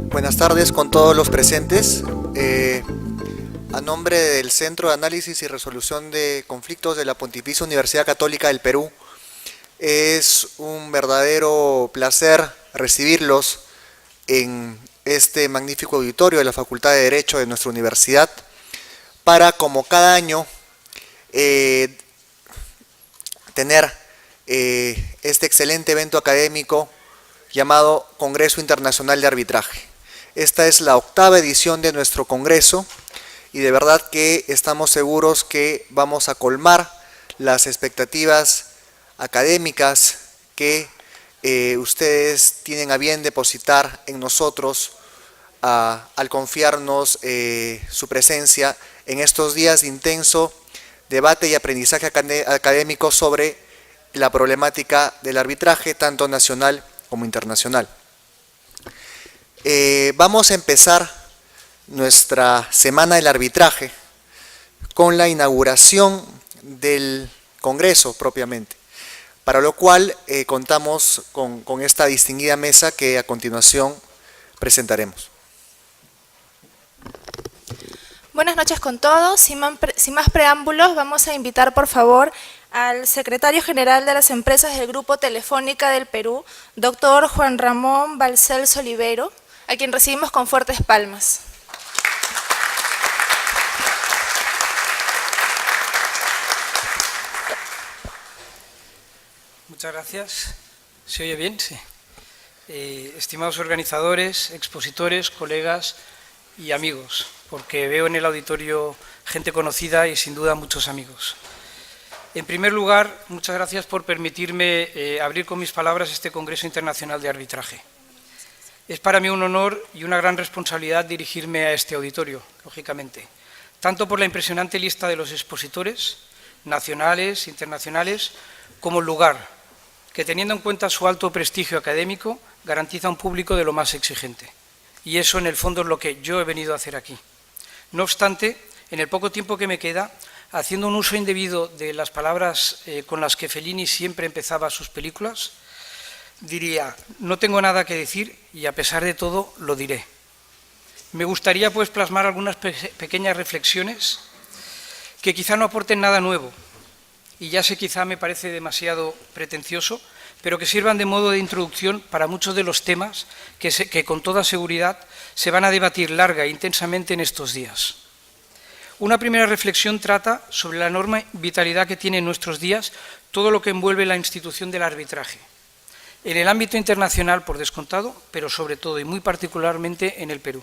Buenas tardes con todos los presentes. A nombre del Centro de Análisis y Resolución de Conflictos de la Pontificia Universidad Católica del Perú, es un verdadero placer recibirlos en este magnífico auditorio de la Facultad de Derecho de nuestra universidad para, como cada año, tener este excelente evento académico llamado Congreso Internacional de Arbitraje. Esta es la 8ª edición de nuestro congreso y de verdad que estamos seguros que vamos a colmar las expectativas académicas que ustedes tienen a bien depositar en nosotros al confiarnos su presencia en estos días de intenso debate y aprendizaje académico sobre la problemática del arbitraje, tanto nacional como internacional. Vamos a empezar nuestra Semana del Arbitraje con la inauguración del Congreso propiamente, para lo cual contamos con esta distinguida mesa que a continuación presentaremos. Buenas noches con todos. Sin más preámbulos, vamos a invitar por favor al secretario general de las empresas del Grupo Telefónica del Perú, doctor Juan Ramón Balcells Olivero, a quien recibimos con fuertes palmas. Muchas gracias. ¿Se oye bien? Sí. Estimados organizadores, expositores, colegas y amigos, porque veo en el auditorio gente conocida y sin duda muchos amigos. En primer lugar, muchas gracias por permitirme abrir con mis palabras este Congreso Internacional de Arbitraje. Es para mí un honor y una gran responsabilidad dirigirme a este auditorio, lógicamente, tanto por la impresionante lista de los expositores, nacionales, internacionales, como el lugar, que teniendo en cuenta su alto prestigio académico, garantiza un público de lo más exigente. Y eso, en el fondo, es lo que yo he venido a hacer aquí. No obstante, en el poco tiempo que me queda, haciendo un uso indebido de las palabras con las que Fellini siempre empezaba sus películas, diría, no tengo nada que decir y a pesar de todo lo diré. Me gustaría pues plasmar algunas pequeñas reflexiones que quizá no aporten nada nuevo y ya sé quizá me parece demasiado pretencioso, pero que sirvan de modo de introducción para muchos de los temas que con toda seguridad se van a debatir larga e intensamente en estos días. Una primera reflexión trata sobre la enorme vitalidad que tiene en nuestros días todo lo que envuelve la institución del arbitraje. En el ámbito internacional, por descontado, pero sobre todo y muy particularmente en el Perú.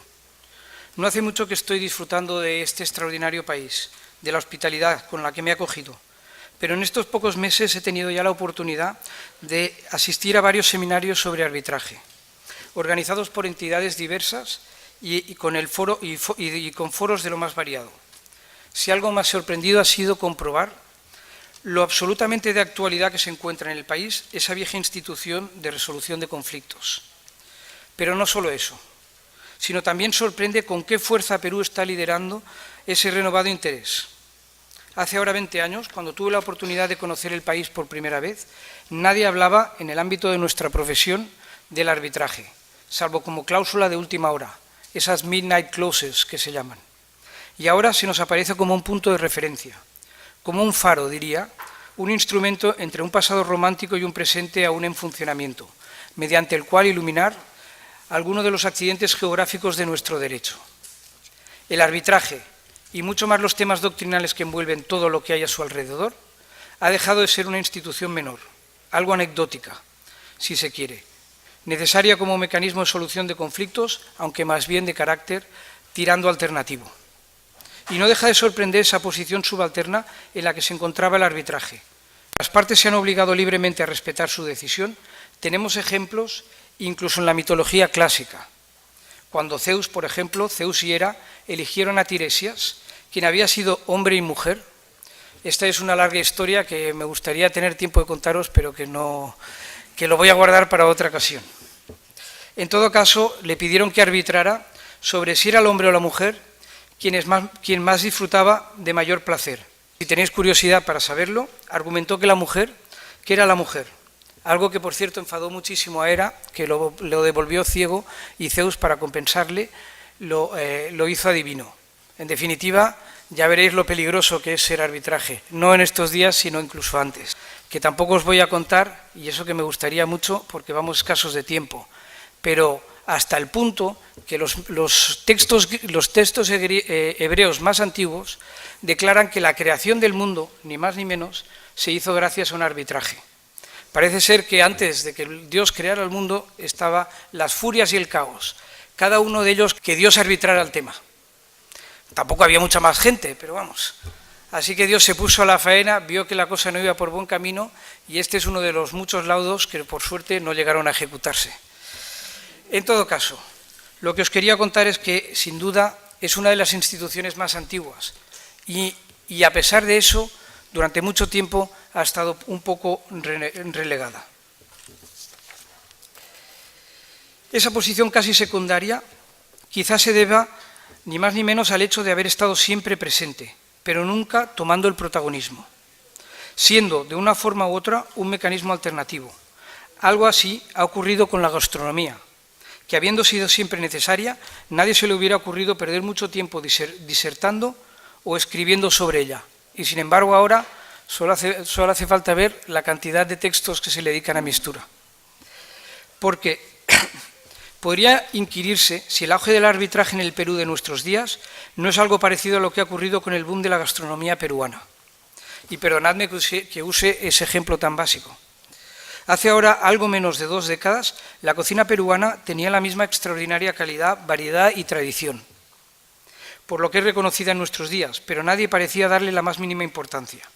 No hace mucho que estoy disfrutando de este extraordinario país, de la hospitalidad con la que me ha acogido, pero en estos pocos meses he tenido ya la oportunidad de asistir a varios seminarios sobre arbitraje, organizados por entidades diversas y con foros de lo más variado. Si algo me ha sorprendido ha sido comprobar lo absolutamente de actualidad que se encuentra en el país esa vieja institución de resolución de conflictos. Pero no solo eso, sino también sorprende con qué fuerza Perú está liderando ese renovado interés. Hace ahora 20 años, cuando tuve la oportunidad de conocer el país por primera vez, nadie hablaba en el ámbito de nuestra profesión del arbitraje, salvo como cláusula de última hora, esas midnight clauses que se llaman. Y ahora se nos aparece como un punto de referencia, como un faro, diría, un instrumento entre un pasado romántico y un presente aún en funcionamiento, mediante el cual iluminar algunos de los accidentes geográficos de nuestro derecho. El arbitraje, y mucho más los temas doctrinales que envuelven todo lo que hay a su alrededor, ha dejado de ser una institución menor, algo anecdótica, si se quiere, necesaria como mecanismo de solución de conflictos, aunque más bien de carácter tirando alternativo. Y no deja de sorprender esa posición subalterna en la que se encontraba el arbitraje. Las partes se han obligado libremente a respetar su decisión. Tenemos ejemplos incluso en la mitología clásica. Cuando Zeus, por ejemplo, Zeus y Hera eligieron a Tiresias, quien había sido hombre y mujer. Esta es una larga historia que me gustaría tener tiempo de contaros, pero que lo voy a guardar para otra ocasión. En todo caso, le pidieron que arbitrara sobre si era el hombre o la mujer quien más disfrutaba de mayor placer. Si tenéis curiosidad para saberlo, argumentó que era la mujer, algo que por cierto enfadó muchísimo a Hera, que lo devolvió ciego, y Zeus, para compensarle, lo hizo adivino. En definitiva, ya veréis lo peligroso que es ser arbitraje, no en estos días, sino incluso antes, que tampoco os voy a contar, y eso que me gustaría mucho, porque vamos escasos de tiempo, pero hasta el punto que los textos hebreos más antiguos declaran que la creación del mundo, ni más ni menos, se hizo gracias a un arbitraje. Parece ser que antes de que Dios creara el mundo estaban las furias y el caos, cada uno de ellos que Dios arbitrara el tema. Tampoco había mucha más gente, pero vamos. Así que Dios se puso a la faena, vio que la cosa no iba por buen camino, y este es uno de los muchos laudos que por suerte no llegaron a ejecutarse. En todo caso, lo que os quería contar es que, sin duda, es una de las instituciones más antiguas y a pesar de eso, durante mucho tiempo ha estado un poco relegada. Esa posición casi secundaria quizás se deba ni más ni menos al hecho de haber estado siempre presente, pero nunca tomando el protagonismo, siendo de una forma u otra un mecanismo alternativo. Algo así ha ocurrido con la gastronomía, que habiendo sido siempre necesaria, nadie se le hubiera ocurrido perder mucho tiempo disertando o escribiendo sobre ella. Y sin embargo ahora solo hace falta ver la cantidad de textos que se le dedican a Mistura. Porque podría inquirirse si el auge del arbitraje en el Perú de nuestros días no es algo parecido a lo que ha ocurrido con el boom de la gastronomía peruana. Y perdonadme que use ese ejemplo tan básico. Hace ahora algo menos de 2 décadas, la cocina peruana tenía la misma extraordinaria calidad, variedad y tradición, por lo que es reconocida en nuestros días, pero nadie parecía darle la más mínima importancia.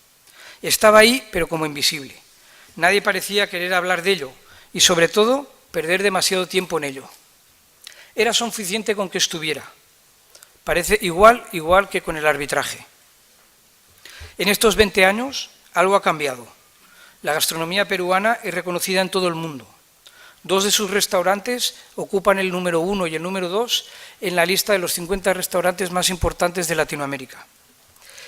Estaba ahí, pero como invisible. Nadie parecía querer hablar de ello y, sobre todo, perder demasiado tiempo en ello. Era suficiente con que estuviera. Parece igual que con el arbitraje. En estos 20 años, algo ha cambiado. La gastronomía peruana es reconocida en todo el mundo. 2 de sus restaurantes ocupan el número 1 y el número 2 en la lista de los 50 restaurantes más importantes de Latinoamérica.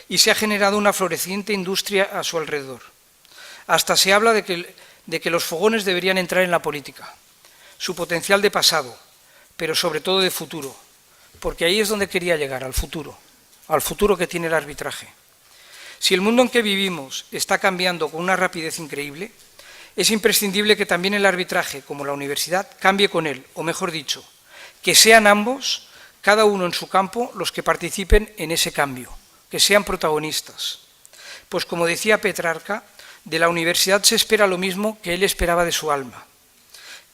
Y se ha generado una floreciente industria a su alrededor. Hasta se habla de que los fogones deberían entrar en la política. Su potencial de pasado, pero sobre todo de futuro, porque ahí es donde quería llegar, al futuro que tiene el arbitraje. Si el mundo en que vivimos está cambiando con una rapidez increíble, es imprescindible que también el arbitraje, como la universidad, cambie con él, o mejor dicho, que sean ambos, cada uno en su campo, los que participen en ese cambio, que sean protagonistas. Pues como decía Petrarca, de la universidad se espera lo mismo que él esperaba de su alma,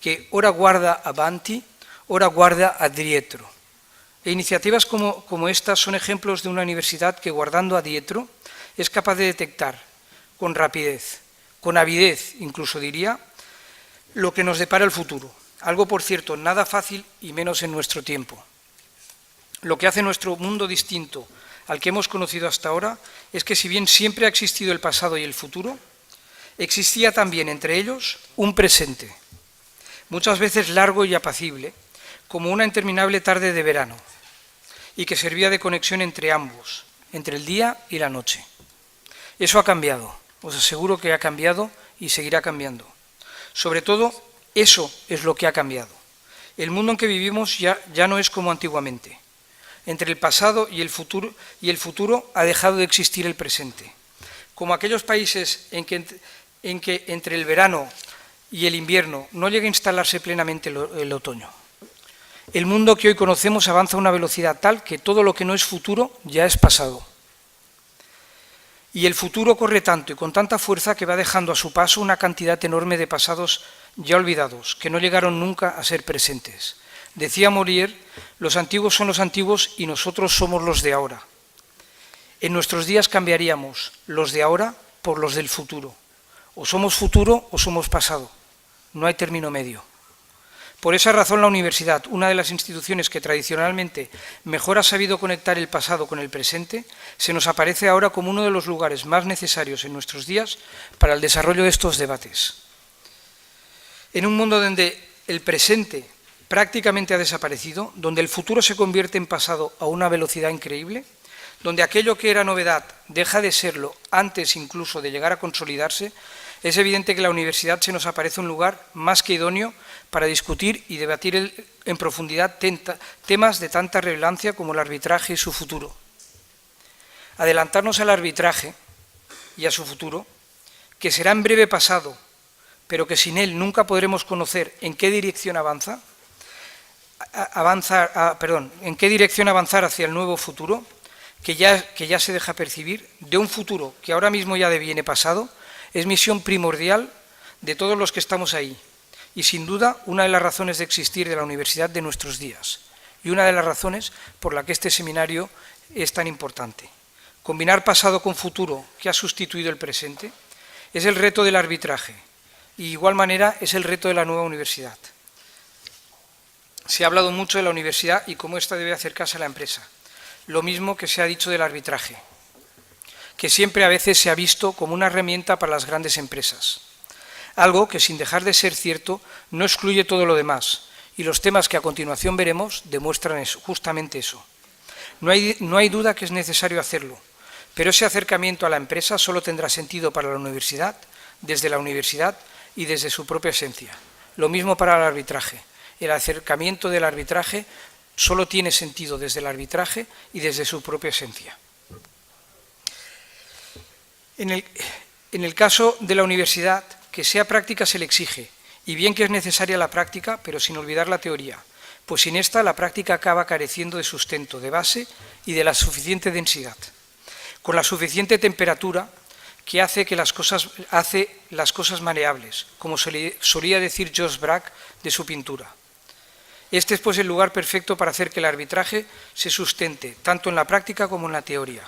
que ora guarda avanti, ora guarda a dietro. E iniciativas como estas son ejemplos de una universidad que, guardando a dietro, es capaz de detectar con rapidez, con avidez, incluso diría, lo que nos depara el futuro. Algo, por cierto, nada fácil y menos en nuestro tiempo. Lo que hace nuestro mundo distinto al que hemos conocido hasta ahora es que, si bien siempre ha existido el pasado y el futuro, existía también entre ellos un presente, muchas veces largo y apacible, como una interminable tarde de verano, y que servía de conexión entre ambos, entre el día y la noche. Eso ha cambiado, os aseguro que ha cambiado y seguirá cambiando. Sobre todo, eso es lo que ha cambiado. El mundo en que vivimos ya no es como antiguamente. Entre el pasado y el futuro ha dejado de existir el presente. Como aquellos países en que entre el verano y el invierno no llega a instalarse plenamente el otoño. El mundo que hoy conocemos avanza a una velocidad tal que todo lo que no es futuro ya es pasado. Y el futuro corre tanto y con tanta fuerza que va dejando a su paso una cantidad enorme de pasados ya olvidados, que no llegaron nunca a ser presentes. Decía Molière, los antiguos son los antiguos y nosotros somos los de ahora. En nuestros días cambiaríamos los de ahora por los del futuro. O somos futuro o somos pasado. No hay término medio. Por esa razón la universidad, una de las instituciones que tradicionalmente mejor ha sabido conectar el pasado con el presente, se nos aparece ahora como uno de los lugares más necesarios en nuestros días para el desarrollo de estos debates. En un mundo donde el presente prácticamente ha desaparecido, donde el futuro se convierte en pasado a una velocidad increíble, donde aquello que era novedad deja de serlo antes incluso de llegar a consolidarse, es evidente que la universidad se nos aparece un lugar más que idóneo para discutir y debatir en profundidad temas de tanta relevancia como el arbitraje y su futuro. Adelantarnos al arbitraje y a su futuro, que será en breve pasado, pero que sin él nunca podremos conocer en qué dirección avanzar hacia el nuevo futuro, que ya se deja percibir, de un futuro que ahora mismo ya deviene pasado, es misión primordial de todos los que estamos ahí y sin duda una de las razones de existir de la universidad de nuestros días y una de las razones por la que este seminario es tan importante. Combinar pasado con futuro que ha sustituido el presente es el reto del arbitraje y de igual manera es el reto de la nueva universidad. Se ha hablado mucho de la universidad y cómo ésta debe acercarse a la empresa, lo mismo que se ha dicho del arbitraje, que siempre a veces se ha visto como una herramienta para las grandes empresas. Algo que, sin dejar de ser cierto, no excluye todo lo demás, y los temas que a continuación veremos demuestran justamente eso. No hay duda que es necesario hacerlo, pero ese acercamiento a la empresa solo tendrá sentido para la universidad, desde la universidad y desde su propia esencia. Lo mismo para el arbitraje. El acercamiento del arbitraje solo tiene sentido desde el arbitraje y desde su propia esencia. En el caso de la universidad, que sea práctica se le exige, y bien que es necesaria la práctica, pero sin olvidar la teoría, pues sin esta la práctica acaba careciendo de sustento, de base y de la suficiente densidad, con la suficiente temperatura que hace las cosas maleables, como solía decir Jos Braque de su pintura. Este es pues el lugar perfecto para hacer que el arbitraje se sustente, tanto en la práctica como en la teoría.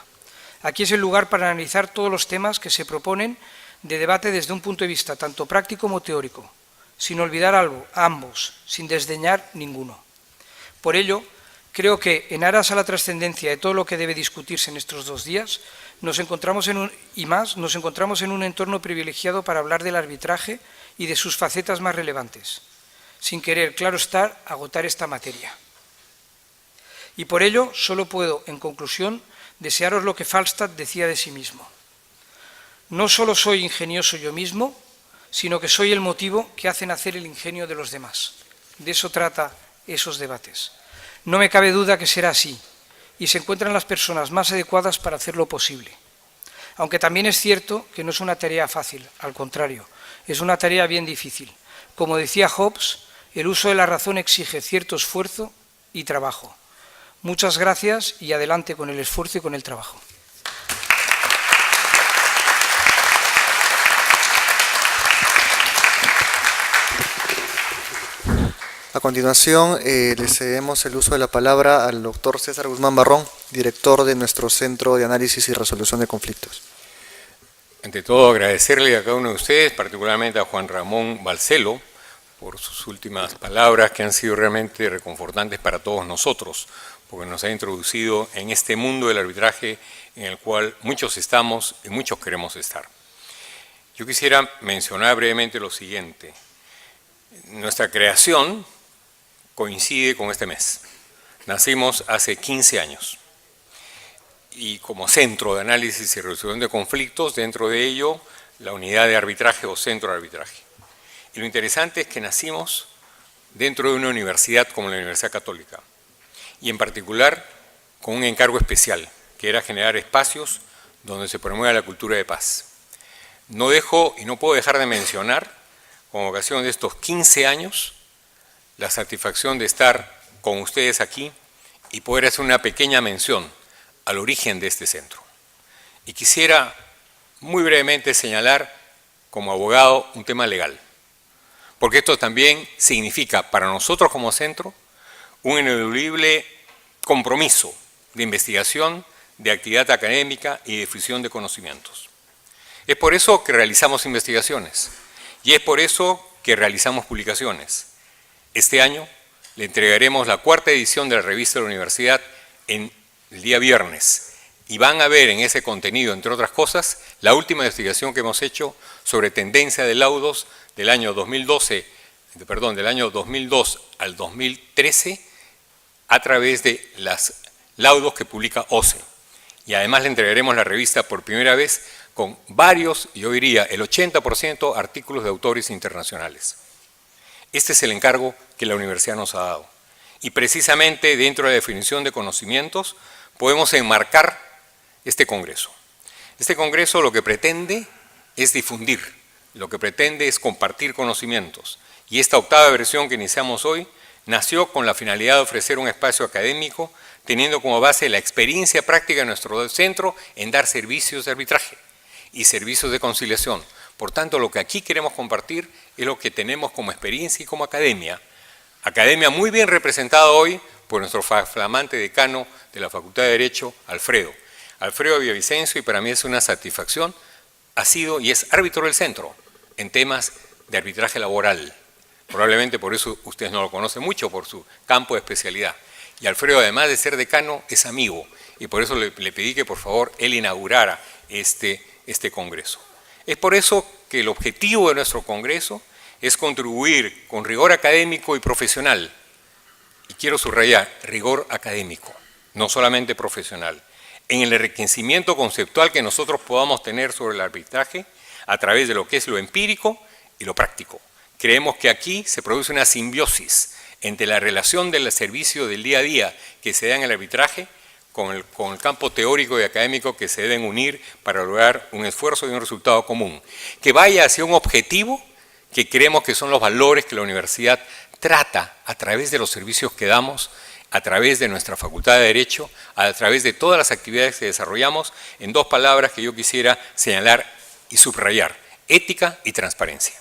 Aquí es el lugar para analizar todos los temas que se proponen de debate desde un punto de vista tanto práctico como teórico, sin olvidar ambos, sin desdeñar ninguno. Por ello, creo que en aras a la trascendencia de todo lo que debe discutirse en estos 2 días, nos encontramos en un entorno privilegiado para hablar del arbitraje y de sus facetas más relevantes, sin querer, claro está, agotar esta materia. Y por ello, solo puedo, en conclusión, desearos lo que Falstaff decía de sí mismo. No solo soy ingenioso yo mismo, sino que soy el motivo que hace nacer el ingenio de los demás. De eso trata esos debates. No me cabe duda que será así, y se encuentran las personas más adecuadas para hacerlo posible. Aunque también es cierto que no es una tarea fácil, al contrario, es una tarea bien difícil. Como decía Hobbes, el uso de la razón exige cierto esfuerzo y trabajo. Muchas gracias y adelante con el esfuerzo y con el trabajo. A continuación, le cedemos el uso de la palabra al doctor César Guzmán Barrón, director de nuestro Centro de Análisis y Resolución de Conflictos. Ante todo, agradecerle a cada uno de ustedes, particularmente a Juan Ramón Balcello, por sus últimas palabras que han sido realmente reconfortantes para todos nosotros, porque nos ha introducido en este mundo del arbitraje en el cual muchos estamos y muchos queremos estar. Yo quisiera mencionar brevemente lo siguiente. Nuestra creación coincide con este mes. Nacimos hace 15 años y como centro de análisis y resolución de conflictos, dentro de ello la unidad de arbitraje o centro de arbitraje. Y lo interesante es que nacimos dentro de una universidad como la Universidad Católica, y en particular con un encargo especial, que era generar espacios donde se promueva la cultura de paz. No dejo y no puedo dejar de mencionar, con ocasión de estos 15 años, la satisfacción de estar con ustedes aquí y poder hacer una pequeña mención al origen de este centro. Y quisiera muy brevemente señalar como abogado un tema legal, porque esto también significa para nosotros como centro un ineludible compromiso de investigación de actividad académica y difusión de conocimientos. Es por eso que realizamos investigaciones y es por eso que realizamos publicaciones. Este año le entregaremos la 4ª edición de la revista de la universidad el día viernes y van a ver en ese contenido, entre otras cosas, la última investigación que hemos hecho sobre tendencia de laudos del año 2002 al 2013 a través de los laudos que publica OCE. Y además le entregaremos la revista por primera vez con varios, yo diría el 80% artículos de autores internacionales. Este es el encargo que la universidad nos ha dado. Y precisamente dentro de la definición de conocimientos podemos enmarcar este congreso. Este congreso lo que pretende es difundir, lo que pretende es compartir conocimientos. Y esta 8ª versión que iniciamos hoy nació con la finalidad de ofrecer un espacio académico teniendo como base la experiencia práctica de nuestro centro en dar servicios de arbitraje y servicios de conciliación. Por tanto, lo que aquí queremos compartir es lo que tenemos como experiencia y como academia. Academia muy bien representada hoy por nuestro flamante decano de la Facultad de Derecho, Alfredo Villavicencio, y para mí es una satisfacción, ha sido y es árbitro del centro en temas de arbitraje laboral. Probablemente por eso ustedes no lo conocen mucho, por su campo de especialidad. Y Alfredo, además de ser decano, es amigo, y por eso le pedí que por favor él inaugurara este congreso. Es por eso que el objetivo de nuestro congreso es contribuir con rigor académico y profesional, y quiero subrayar, rigor académico, no solamente profesional, en el enriquecimiento conceptual que nosotros podamos tener sobre el arbitraje a través de lo que es lo empírico y lo práctico. Creemos que aquí se produce una simbiosis entre la relación del servicio del día a día que se da en el arbitraje con el campo teórico y académico que se deben unir para lograr un esfuerzo y un resultado común, que vaya hacia un objetivo que creemos que son los valores que la universidad trata a través de los servicios que damos, a través de nuestra Facultad de Derecho, a través de todas las actividades que desarrollamos, en 2 palabras que yo quisiera señalar y subrayar: ética y transparencia.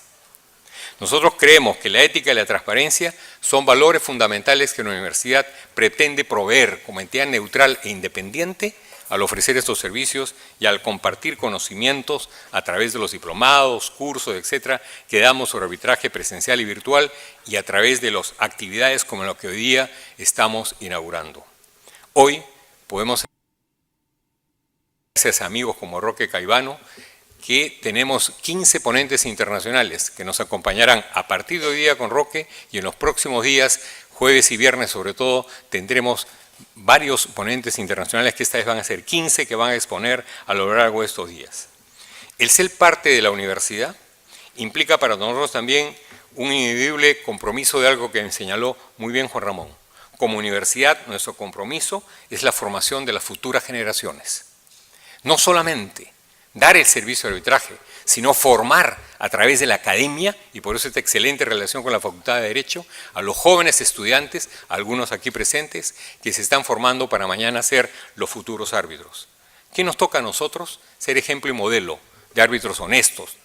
Nosotros creemos que la ética y la transparencia son valores fundamentales que la universidad pretende proveer como entidad neutral e independiente al ofrecer estos servicios y al compartir conocimientos a través de los diplomados, cursos, etcétera, que damos sobre arbitraje presencial y virtual y a través de las actividades como lo que hoy día estamos inaugurando. Hoy podemos, gracias a amigos como Roque Caivano, que tenemos 15 ponentes internacionales que nos acompañarán a partir de hoy día con Roque, y en los próximos días, jueves y viernes sobre todo, tendremos varios ponentes internacionales que esta vez van a ser 15 que van a exponer a lo largo de estos días. El ser parte de la universidad implica para nosotros también un indiscutible compromiso de algo que me señaló muy bien Juan Ramón. Como universidad, nuestro compromiso es la formación de las futuras generaciones. No solamente dar el servicio de arbitraje, sino formar a través de la academia, y por eso esta excelente relación con la Facultad de Derecho, a los jóvenes estudiantes, algunos aquí presentes, que se están formando para mañana ser los futuros árbitros. ¿Qué nos toca a nosotros? Ser ejemplo y modelo de árbitros honestos.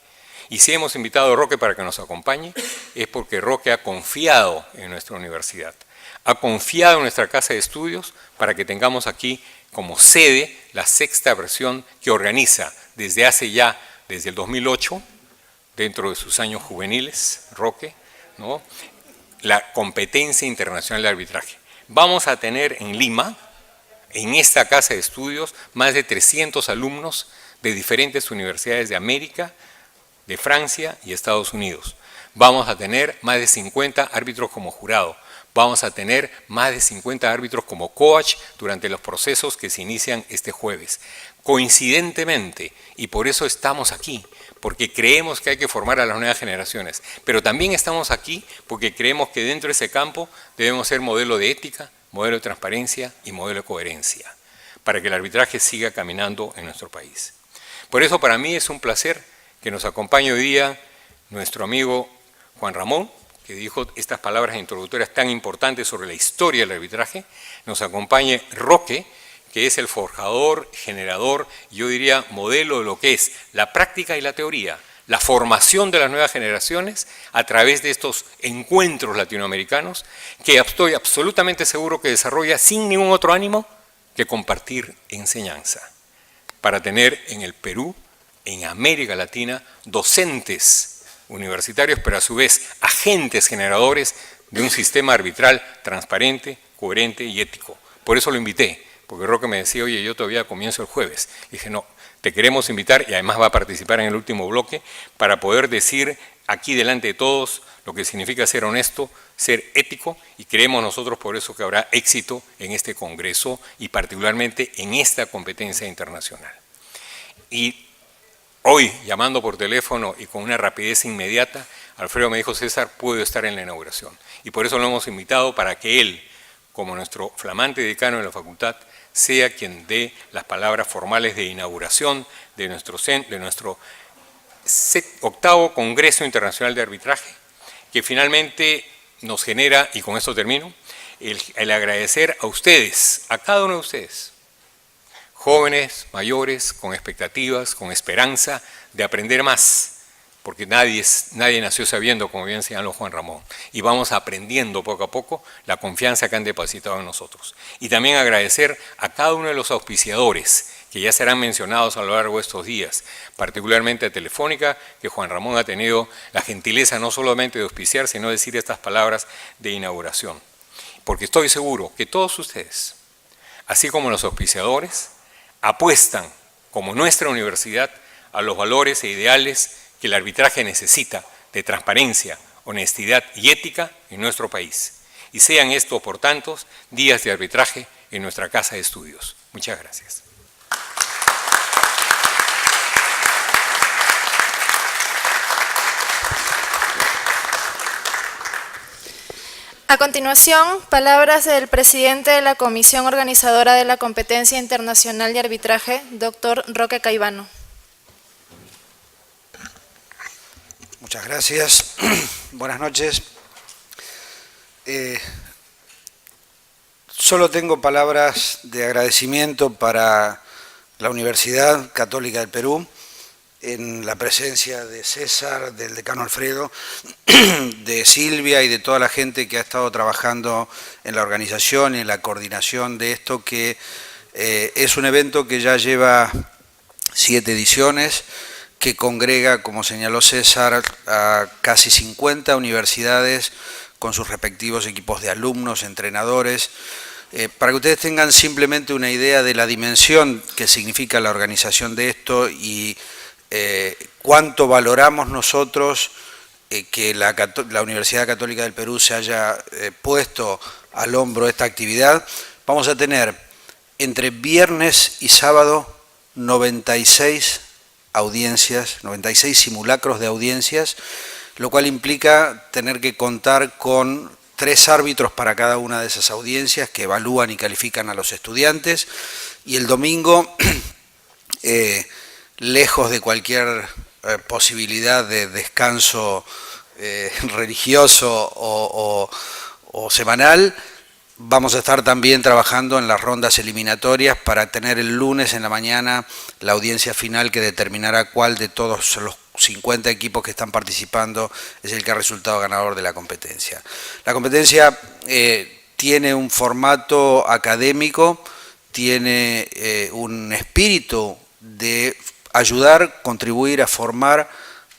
Y si hemos invitado a Roque para que nos acompañe, es porque Roque ha confiado en nuestra universidad, ha confiado en nuestra casa de estudios para que tengamos aquí como sede la 6ª versión que organiza desde el 2008, dentro de sus años juveniles, Roque, ¿no?, la competencia internacional de arbitraje. Vamos a tener en Lima, en esta casa de estudios, más de 300 alumnos de diferentes universidades de América, de Francia y Estados Unidos. Vamos a tener más de 50 árbitros como jurado. Vamos a tener más de 50 árbitros como coach durante los procesos que se inician este jueves. Coincidentemente, y por eso estamos aquí, porque creemos que hay que formar a las nuevas generaciones, pero también estamos aquí porque creemos que dentro de ese campo debemos ser modelo de ética, modelo de transparencia y modelo de coherencia, para que el arbitraje siga caminando en nuestro país. Por eso para mí es un placer que nos acompañe hoy día nuestro amigo Juan Ramón, que dijo estas palabras introductorias tan importantes sobre la historia del arbitraje. Nos acompañe Roque, que es el forjador, generador, yo diría modelo de lo que es la práctica y la teoría, la formación de las nuevas generaciones a través de estos encuentros latinoamericanos, que estoy absolutamente seguro que desarrolla sin ningún otro ánimo que compartir enseñanza, para tener en el Perú, en América Latina, docentes universitarios, pero a su vez agentes generadores de un sistema arbitral transparente, coherente y ético. Por eso lo invité, porque Roque me decía, oye, yo todavía comienzo el jueves. Le dije, no, te queremos invitar y además va a participar en el último bloque para poder decir aquí delante de todos lo que significa ser honesto, ser ético, y creemos nosotros por eso que habrá éxito en este congreso y particularmente en esta competencia internacional. Y hoy, llamando por teléfono y con una rapidez inmediata, Alfredo me dijo, César, puedo estar en la inauguración. Y por eso lo hemos invitado para que él, como nuestro flamante decano de la facultad, sea quien dé las palabras formales de inauguración de nuestro octavo Congreso Internacional de Arbitraje, que finalmente nos genera, y con esto termino, el agradecer a ustedes, a cada uno de ustedes, jóvenes, mayores, con expectativas, con esperanza de aprender más, porque nadie nació sabiendo, como bien señaló Juan Ramón, y vamos aprendiendo poco a poco la confianza que han depositado en nosotros. Y también agradecer a cada uno de los auspiciadores, que ya serán mencionados a lo largo de estos días, particularmente a Telefónica, que Juan Ramón ha tenido la gentileza no solamente de auspiciar, sino de decir estas palabras de inauguración. Porque estoy seguro que todos ustedes, así como los auspiciadores, apuestan, como nuestra universidad, a los valores e ideales que el arbitraje necesita de transparencia, honestidad y ética en nuestro país. Y sean estos, por tanto, días de arbitraje en nuestra casa de estudios. Muchas gracias. A continuación, palabras del presidente de la Comisión Organizadora de la Competencia Internacional de Arbitraje, doctor Roque Caivano. Muchas gracias. Buenas noches. Solo tengo palabras de agradecimiento para la Universidad Católica del Perú, en la presencia de César, del decano Alfredo, de Silvia y de toda la gente que ha estado trabajando en la organización y en la coordinación de esto, que es un evento que ya lleva 7 ediciones, que congrega, como señaló César, a casi 50 universidades con sus respectivos equipos de alumnos, entrenadores, para que ustedes tengan simplemente una idea de la dimensión que significa la organización de esto y cuánto valoramos nosotros que la Universidad Católica del Perú se haya puesto al hombro esta actividad. Vamos a tener entre viernes y sábado 96 audiencias, 96 simulacros de audiencias, lo cual implica tener que contar con 3 árbitros para cada una de esas audiencias que evalúan y califican a los estudiantes, y el domingo, lejos de cualquier posibilidad de descanso religioso o semanal, vamos a estar también trabajando en las rondas eliminatorias para tener el lunes en la mañana la audiencia final que determinará cuál de todos los 50 equipos que están participando es el que ha resultado ganador de la competencia. La competencia tiene un formato académico, tiene un espíritu de ayudar, contribuir a formar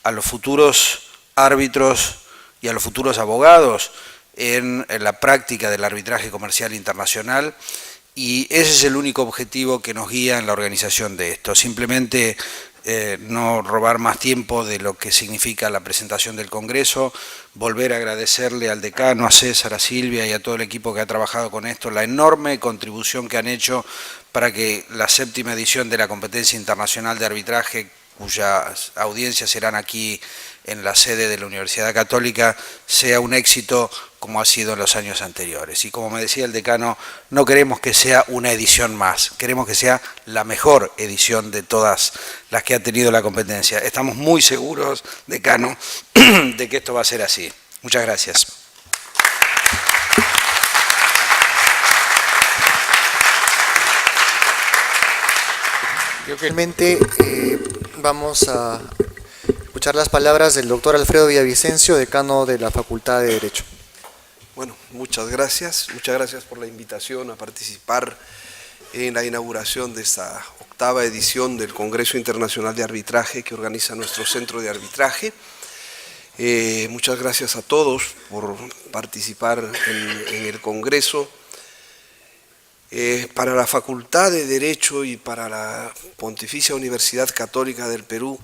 a los futuros árbitros y a los futuros abogados en la práctica del arbitraje comercial internacional, y ese es el único objetivo que nos guía en la organización de esto. Simplemente no robar más tiempo de lo que significa la presentación del Congreso, volver a agradecerle al decano, a César, a Silvia y a todo el equipo que ha trabajado con esto, la enorme contribución que han hecho para que la 7ª edición de la Competencia Internacional de Arbitraje, cuyas audiencias serán aquí en la sede de la Universidad Católica, sea un éxito como ha sido en los años anteriores. Y como me decía el decano, no queremos que sea una edición más, queremos que sea la mejor edición de todas las que ha tenido la competencia. Estamos muy seguros, decano, de que esto va a ser así. Muchas gracias. Finalmente vamos a escuchar las palabras del doctor Alfredo Villavicencio, decano de la Facultad de Derecho. Bueno, muchas gracias por la invitación a participar en la inauguración de esta octava edición del Congreso Internacional de Arbitraje que organiza nuestro Centro de Arbitraje. Muchas gracias a todos por participar en el Congreso. Para la Facultad de Derecho y para la Pontificia Universidad Católica del Perú,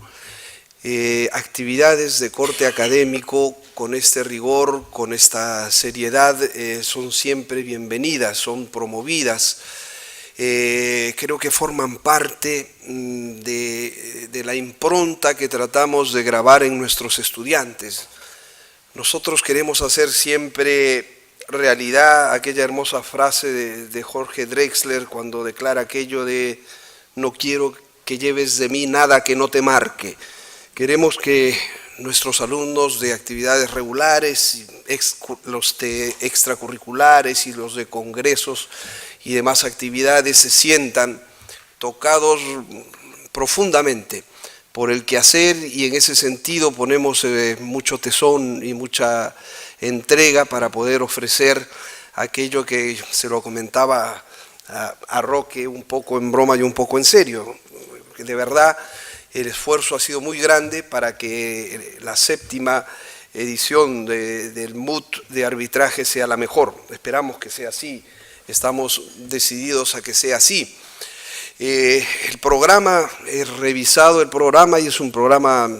actividades de corte académico con este rigor, con esta seriedad, son siempre bienvenidas, son promovidas. Creo que forman parte de la impronta que tratamos de grabar en nuestros estudiantes. Nosotros queremos hacer siempre realidad aquella hermosa frase de Jorge Drexler cuando declara aquello de no quiero que lleves de mí nada que no te marque. Queremos que nuestros alumnos de actividades regulares, los de extracurriculares y los de congresos y demás actividades se sientan tocados profundamente por el quehacer, y en ese sentido ponemos mucho tesón y mucha entrega para poder ofrecer aquello que se lo comentaba a Roque un poco en broma y un poco en serio. De verdad, el esfuerzo ha sido muy grande para que la séptima edición del MUT de arbitraje sea la mejor. Esperamos que sea así, estamos decididos a que sea así. El programa, he revisado el programa y es un programa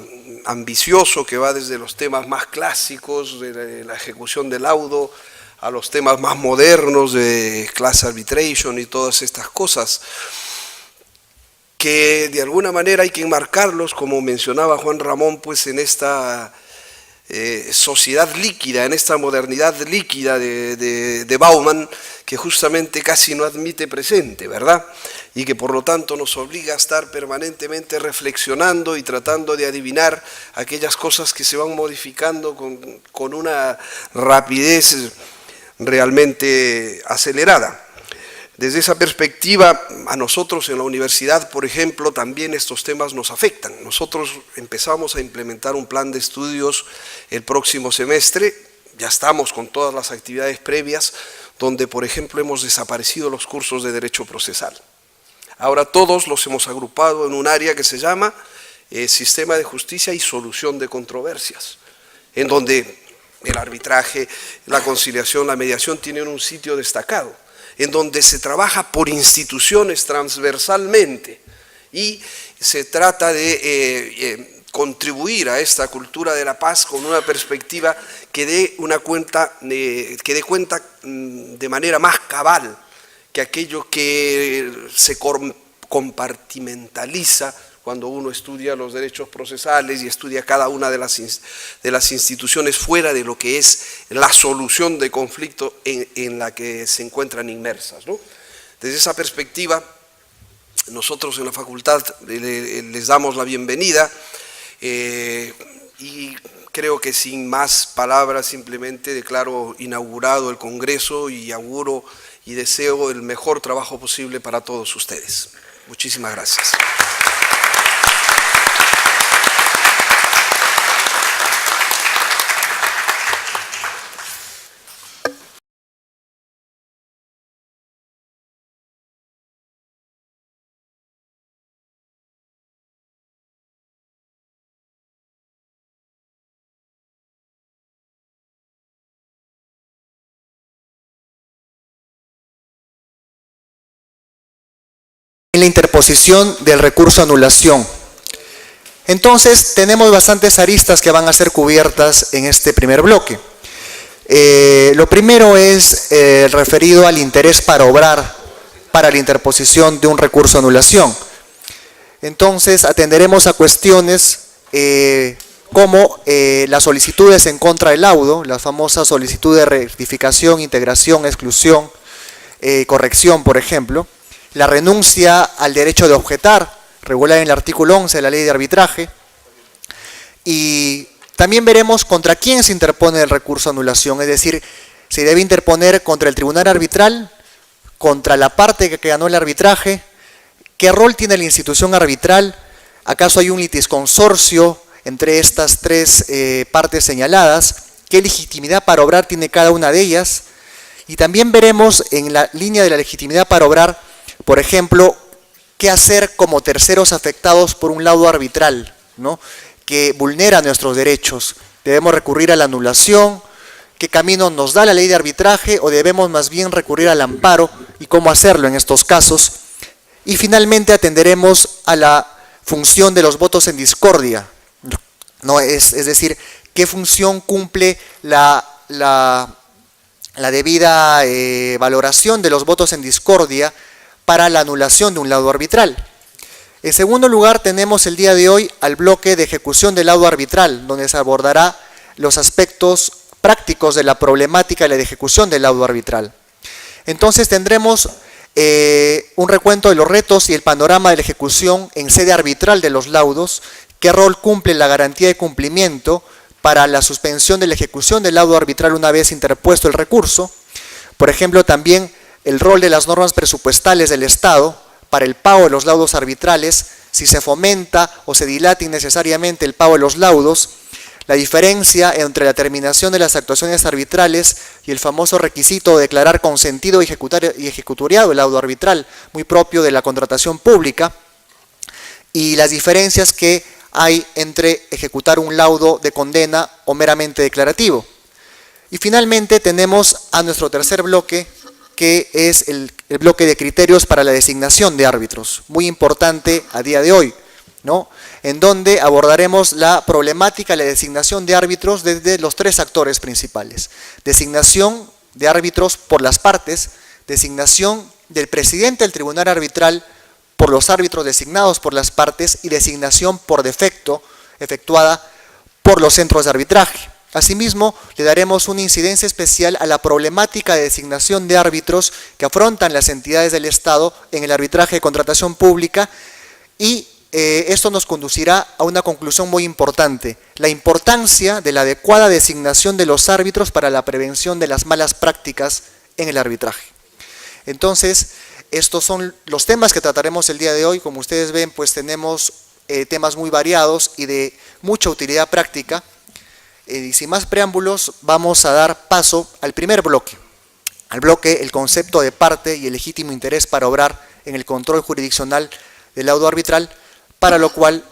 ambicioso que va desde los temas más clásicos de la ejecución del laudo a los temas más modernos de class arbitration y todas estas cosas, que de alguna manera hay que enmarcarlos, como mencionaba Juan Ramón, pues en esta sociedad líquida, en esta modernidad líquida de Bauman, que justamente casi no admite presente, ¿verdad? Y que por lo tanto nos obliga a estar permanentemente reflexionando y tratando de adivinar aquellas cosas que se van modificando con una rapidez realmente acelerada. Desde esa perspectiva, a nosotros en la universidad, por ejemplo, también estos temas nos afectan. Nosotros empezamos a implementar un plan de estudios el próximo semestre, ya estamos con todas las actividades previas, donde, por ejemplo, hemos desaparecido los cursos de Derecho Procesal. Ahora todos los hemos agrupado en un área que se llama Sistema de Justicia y Solución de Controversias, en donde el arbitraje, la conciliación, la mediación tienen un sitio destacado, en donde se trabaja por instituciones transversalmente y se trata de contribuir a esta cultura de la paz con una perspectiva que dé cuenta de manera más cabal que aquello que se compartimentaliza cuando uno estudia los derechos procesales y estudia cada una de las instituciones fuera de lo que es la solución de conflicto en la que se encuentran inmersas, ¿no? Desde esa perspectiva, nosotros en la facultad les damos la bienvenida y creo que sin más palabras simplemente declaro inaugurado el Congreso y auguro y deseo el mejor trabajo posible para todos ustedes. Muchísimas gracias. En la interposición del recurso de anulación. Entonces, tenemos bastantes aristas que van a ser cubiertas en este primer bloque. Lo primero es referido al interés para obrar para la interposición de un recurso de anulación. Entonces, atenderemos a cuestiones como las solicitudes en contra del laudo, las famosas solicitudes de rectificación, integración, exclusión, corrección, por ejemplo. La renuncia al derecho de objetar, regulada en el artículo 11 de la Ley de Arbitraje. Y también veremos contra quién se interpone el recurso de anulación, es decir, se debe interponer contra el tribunal arbitral, contra la parte que ganó el arbitraje, qué rol tiene la institución arbitral, acaso hay un litisconsorcio entre estas tres partes señaladas, qué legitimidad para obrar tiene cada una de ellas, y también veremos en la línea de la legitimidad para obrar Por ejemplo, ¿qué hacer como terceros afectados por un laudo arbitral, ¿no?, que vulnera nuestros derechos? ¿Debemos recurrir a la anulación? ¿Qué camino nos da la ley de arbitraje? ¿O debemos más bien recurrir al amparo? ¿Y cómo hacerlo en estos casos? Y finalmente atenderemos a la función de los votos en discordia, ¿no? Es decir, ¿qué función cumple la debida valoración de los votos en discordia para la anulación de un laudo arbitral? En segundo lugar, tenemos el día de hoy al bloque de ejecución del laudo arbitral, donde se abordará los aspectos prácticos de la problemática de la ejecución del laudo arbitral. Entonces tendremos un recuento de los retos y el panorama de la ejecución en sede arbitral de los laudos, qué rol cumple la garantía de cumplimiento para la suspensión de la ejecución del laudo arbitral una vez interpuesto el recurso. Por ejemplo, también el rol de las normas presupuestales del Estado para el pago de los laudos arbitrales, si se fomenta o se dilata innecesariamente el pago de los laudos, la diferencia entre la terminación de las actuaciones arbitrales y el famoso requisito de declarar consentido y ejecutoriado el laudo arbitral, muy propio de la contratación pública, y las diferencias que hay entre ejecutar un laudo de condena o meramente declarativo. Y finalmente tenemos a nuestro tercer bloque, que es el bloque de criterios para la designación de árbitros, muy importante a día de hoy, ¿no?, en donde abordaremos la problemática de la designación de árbitros desde los tres actores principales: designación de árbitros por las partes, designación del presidente del tribunal arbitral por los árbitros designados por las partes y designación por defecto efectuada por los centros de arbitraje. Asimismo, le daremos una incidencia especial a la problemática de designación de árbitros que afrontan las entidades del Estado en el arbitraje de contratación pública, y esto nos conducirá a una conclusión muy importante: la importancia de la adecuada designación de los árbitros para la prevención de las malas prácticas en el arbitraje. Entonces, estos son los temas que trataremos el día de hoy. Como ustedes ven, pues tenemos temas muy variados y de mucha utilidad práctica. Y sin más preámbulos, vamos a dar paso al primer bloque, al bloque el concepto de parte y el legítimo interés para obrar en el control jurisdiccional del laudo arbitral, para lo cual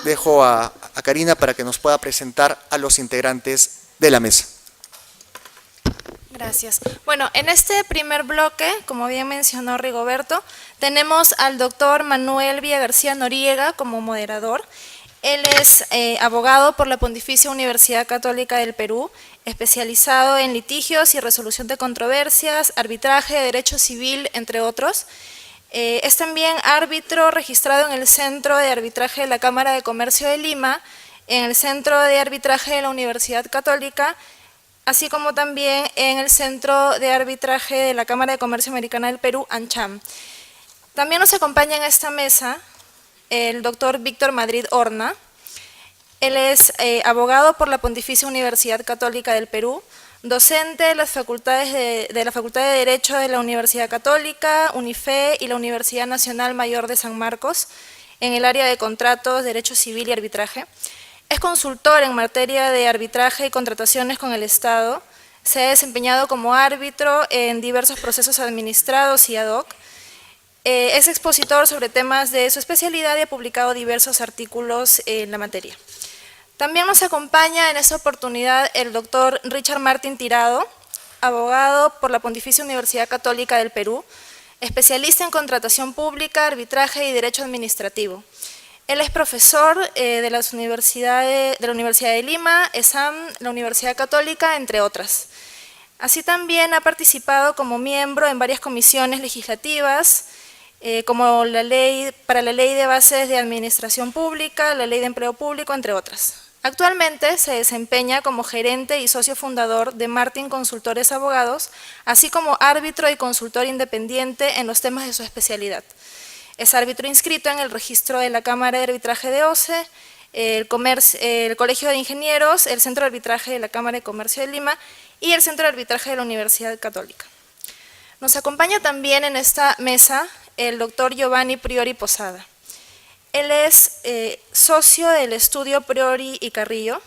dejo a Karina para que nos pueda presentar a los integrantes de la mesa. Gracias. Bueno, en este primer bloque, como bien mencionó Rigoberto, tenemos al doctor Manuel Villagarcía Noriega como moderador. Él es abogado por la Pontificia Universidad Católica del Perú, especializado en litigios y resolución de controversias, arbitraje, derecho civil, entre otros. Es también árbitro registrado en el Centro de Arbitraje de la Cámara de Comercio de Lima, en el Centro de Arbitraje de la Universidad Católica, así como también en el Centro de Arbitraje de la Cámara de Comercio Americana del Perú, ANCHAM. También nos acompaña en esta mesa el doctor Víctor Madrid Horna. Él es abogado por la Pontificia Universidad Católica del Perú, docente de las facultades de la Facultad de Derecho de la Universidad Católica, UNIFE y la Universidad Nacional Mayor de San Marcos, en el área de contratos, derecho civil y arbitraje. Es consultor en materia de arbitraje y contrataciones con el Estado. Se ha desempeñado como árbitro en diversos procesos administrados y ad hoc. Es expositor sobre temas de su especialidad y ha publicado diversos artículos en la materia. También nos acompaña en esta oportunidad el doctor Richard Martín Tirado, abogado por la Pontificia Universidad Católica del Perú, especialista en contratación pública, arbitraje y derecho administrativo. Él es profesor de la Universidad de Lima, ESAM, la Universidad Católica, entre otras. Así también ha participado como miembro en varias comisiones legislativas, como para la Ley de Bases de Administración Pública, la Ley de Empleo Público, entre otras. Actualmente se desempeña como gerente y socio fundador de Martín Consultores Abogados, así como árbitro y consultor independiente en los temas de su especialidad. Es árbitro inscrito en el registro de la Cámara de Arbitraje de OCE, el Colegio de Ingenieros, el Centro de Arbitraje de la Cámara de Comercio de Lima y el Centro de Arbitraje de la Universidad Católica. Nos acompaña también en esta mesa el doctor Giovanni Priori Posada. Él es socio del estudio Priori y Carrillo,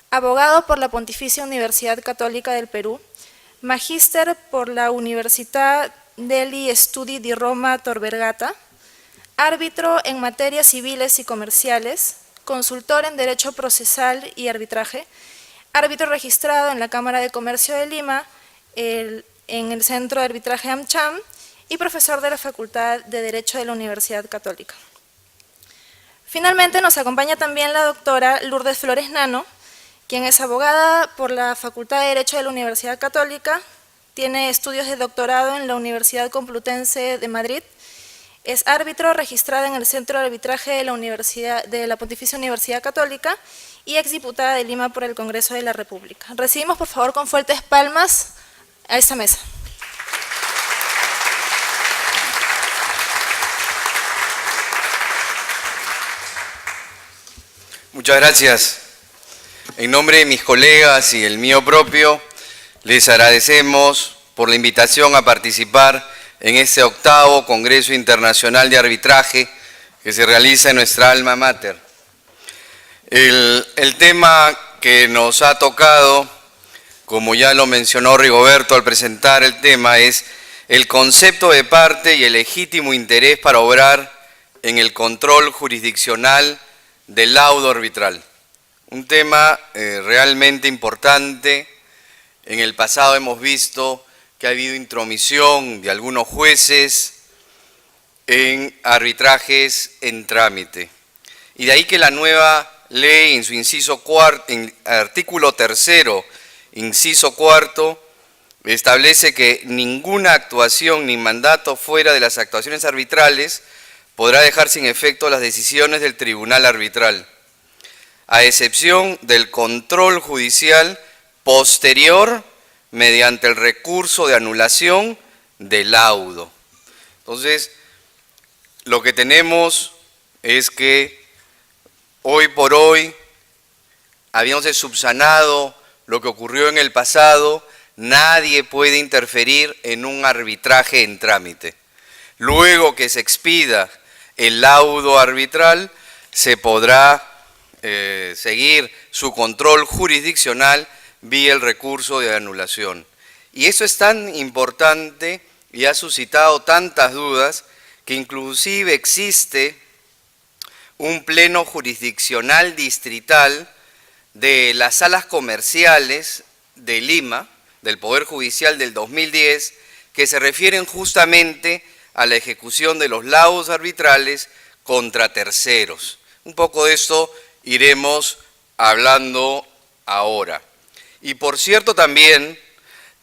abogado por la Pontificia Universidad Católica del Perú, magíster por la Universitat degli Studi di Roma Tor Vergata, árbitro en materias civiles y comerciales, consultor en Derecho Procesal y Arbitraje, árbitro registrado en la Cámara de Comercio de Lima, en el Centro de Arbitraje AmCham y profesor de la Facultad de Derecho de la Universidad Católica. Finalmente nos acompaña también la doctora Lourdes Flores Nano, quien es abogada por la Facultad de Derecho de la Universidad Católica, tiene estudios de doctorado en la Universidad Complutense de Madrid, es árbitro registrada en el Centro de Arbitraje de la Pontificia Universidad Católica y exdiputada de Lima por el Congreso de la República. Recibimos por favor con fuertes palmas a esta mesa. Muchas gracias. En nombre de mis colegas y el mío propio, les agradecemos por la invitación a participar en este 8º Congreso Internacional de Arbitraje que se realiza en nuestra alma mater. El tema que nos ha tocado, como ya lo mencionó Rigoberto al presentar el tema, es el concepto de parte y el legítimo interés para obrar en el control jurisdiccional del laudo arbitral. Un tema realmente importante. En el pasado hemos visto que ha habido intromisión de algunos jueces en arbitrajes en trámite. Y de ahí que la nueva ley en su artículo 3º, inciso 4, establece que ninguna actuación ni mandato fuera de las actuaciones arbitrales podrá dejar sin efecto las decisiones del tribunal arbitral, a excepción del control judicial posterior mediante el recurso de anulación del laudo. Entonces, lo que tenemos es que hoy por hoy, habiéndose subsanado lo que ocurrió en el pasado, nadie puede interferir en un arbitraje en trámite. Luego que se expida el laudo arbitral, se podrá seguir su control jurisdiccional vía el recurso de anulación. Y eso es tan importante y ha suscitado tantas dudas que inclusive existe un pleno jurisdiccional distrital de las salas comerciales de Lima, del Poder Judicial del 2010, que se refieren justamente a la ejecución de los laudos arbitrales contra terceros. Un poco de esto iremos hablando ahora. Y por cierto también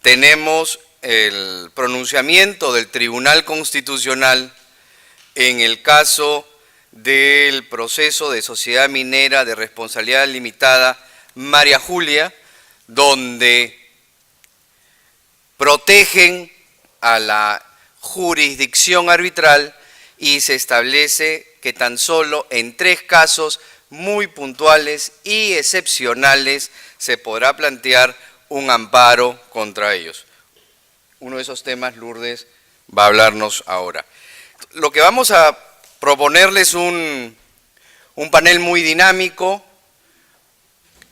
tenemos el pronunciamiento del Tribunal Constitucional en el caso del proceso de Sociedad Minera de Responsabilidad Limitada María Julia, donde protegen a la jurisdicción arbitral y se establece que tan solo en 3 casos muy puntuales y excepcionales se podrá plantear un amparo contra ellos. Uno de esos temas, Lourdes va a hablarnos ahora. Lo que vamos a proponerles un panel muy dinámico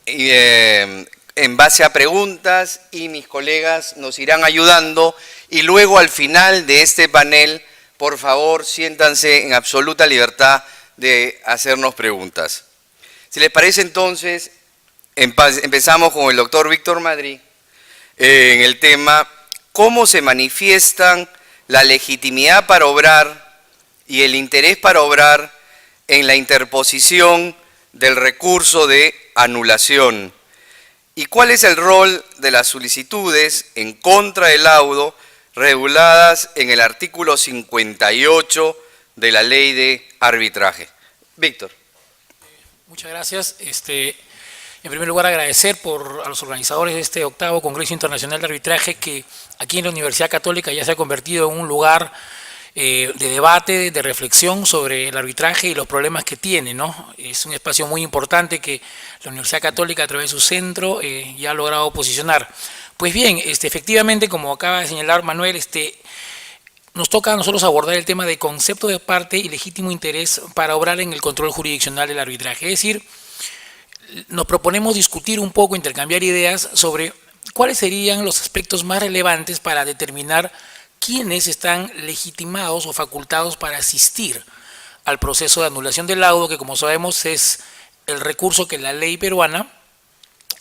en base a preguntas, y mis colegas nos irán ayudando, y luego al final de este panel, por favor, siéntanse en absoluta libertad de hacernos preguntas. Si les parece, entonces, empezamos con el doctor Víctor Madrid en el tema ¿cómo se manifiestan la legitimidad para obrar y el interés para obrar en la interposición del recurso de anulación? ¿Y cuál es el rol de las solicitudes en contra del laudo reguladas en el artículo 58 de la Ley de Arbitraje? Víctor. Muchas gracias. En primer lugar, agradecer a los organizadores de este 8º Congreso Internacional de Arbitraje, que aquí en la Universidad Católica ya se ha convertido en un lugar de debate, de reflexión sobre el arbitraje y los problemas que tiene, ¿no? Es un espacio muy importante que la Universidad Católica, a través de su centro, ya ha logrado posicionar. Pues bien, efectivamente, como acaba de señalar Manuel, nos toca a nosotros abordar el tema de concepto de parte y legítimo interés para obrar en el control jurisdiccional del arbitraje. Es decir, nos proponemos discutir un poco, intercambiar ideas sobre cuáles serían los aspectos más relevantes para determinar quiénes están legitimados o facultados para asistir al proceso de anulación del laudo, que como sabemos es el recurso que la ley peruana,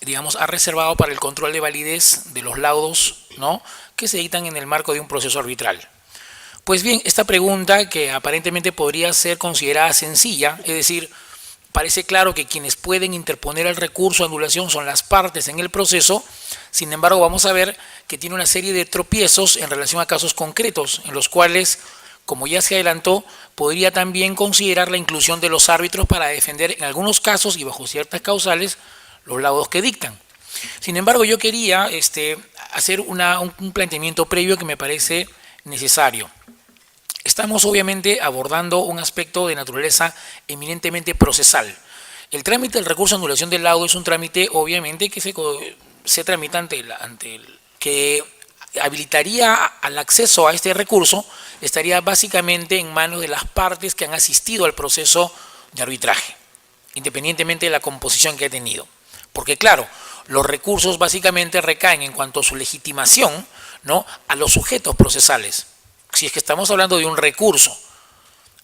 digamos, ha reservado para el control de validez de los laudos, ¿no?, que se dictan en el marco de un proceso arbitral. Pues bien, esta pregunta, que aparentemente podría ser considerada sencilla, es decir, parece claro que quienes pueden interponer el recurso de anulación son las partes en el proceso. Sin embargo, vamos a ver que tiene una serie de tropiezos en relación a casos concretos, en los cuales, como ya se adelantó, podría también considerar la inclusión de los árbitros para defender en algunos casos y bajo ciertas causales los laudos que dictan. Sin embargo, yo quería hacer un planteamiento previo que me parece necesario. Estamos obviamente abordando un aspecto de naturaleza eminentemente procesal. El trámite del recurso de anulación del laudo es un trámite obviamente que se tramita que habilitaría al acceso a este recurso, estaría básicamente en manos de las partes que han asistido al proceso de arbitraje, independientemente de la composición que ha tenido. Porque claro, los recursos básicamente recaen en cuanto a su legitimación, ¿no?, a los sujetos procesales. Si es que estamos hablando de un recurso,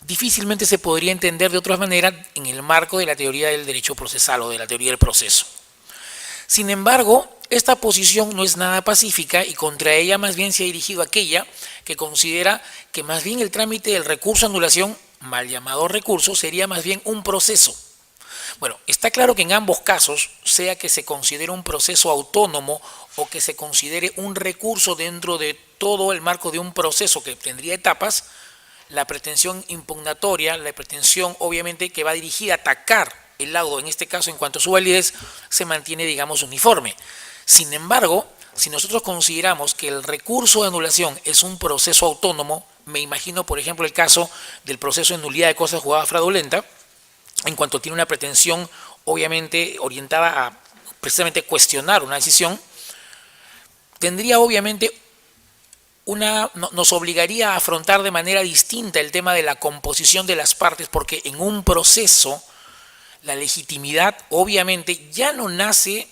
difícilmente se podría entender de otra manera en el marco de la teoría del derecho procesal o de la teoría del proceso. Sin embargo, esta posición no es nada pacífica y contra ella más bien se ha dirigido aquella que considera que más bien el trámite del recurso de anulación, mal llamado recurso, sería más bien un proceso. Bueno, está claro que en ambos casos, sea que se considere un proceso autónomo o que se considere un recurso dentro de todo el marco de un proceso que tendría etapas, la pretensión impugnatoria, la pretensión obviamente que va dirigida a atacar el laudo, en este caso en cuanto a su validez, se mantiene, digamos, uniforme. Sin embargo, si nosotros consideramos que el recurso de anulación es un proceso autónomo, me imagino, por ejemplo, el caso del proceso de nulidad de cosa juzgada fraudulenta, en cuanto tiene una pretensión obviamente orientada a precisamente cuestionar una decisión, tendría obviamente nos obligaría a afrontar de manera distinta el tema de la composición de las partes, porque en un proceso la legitimidad obviamente ya no nace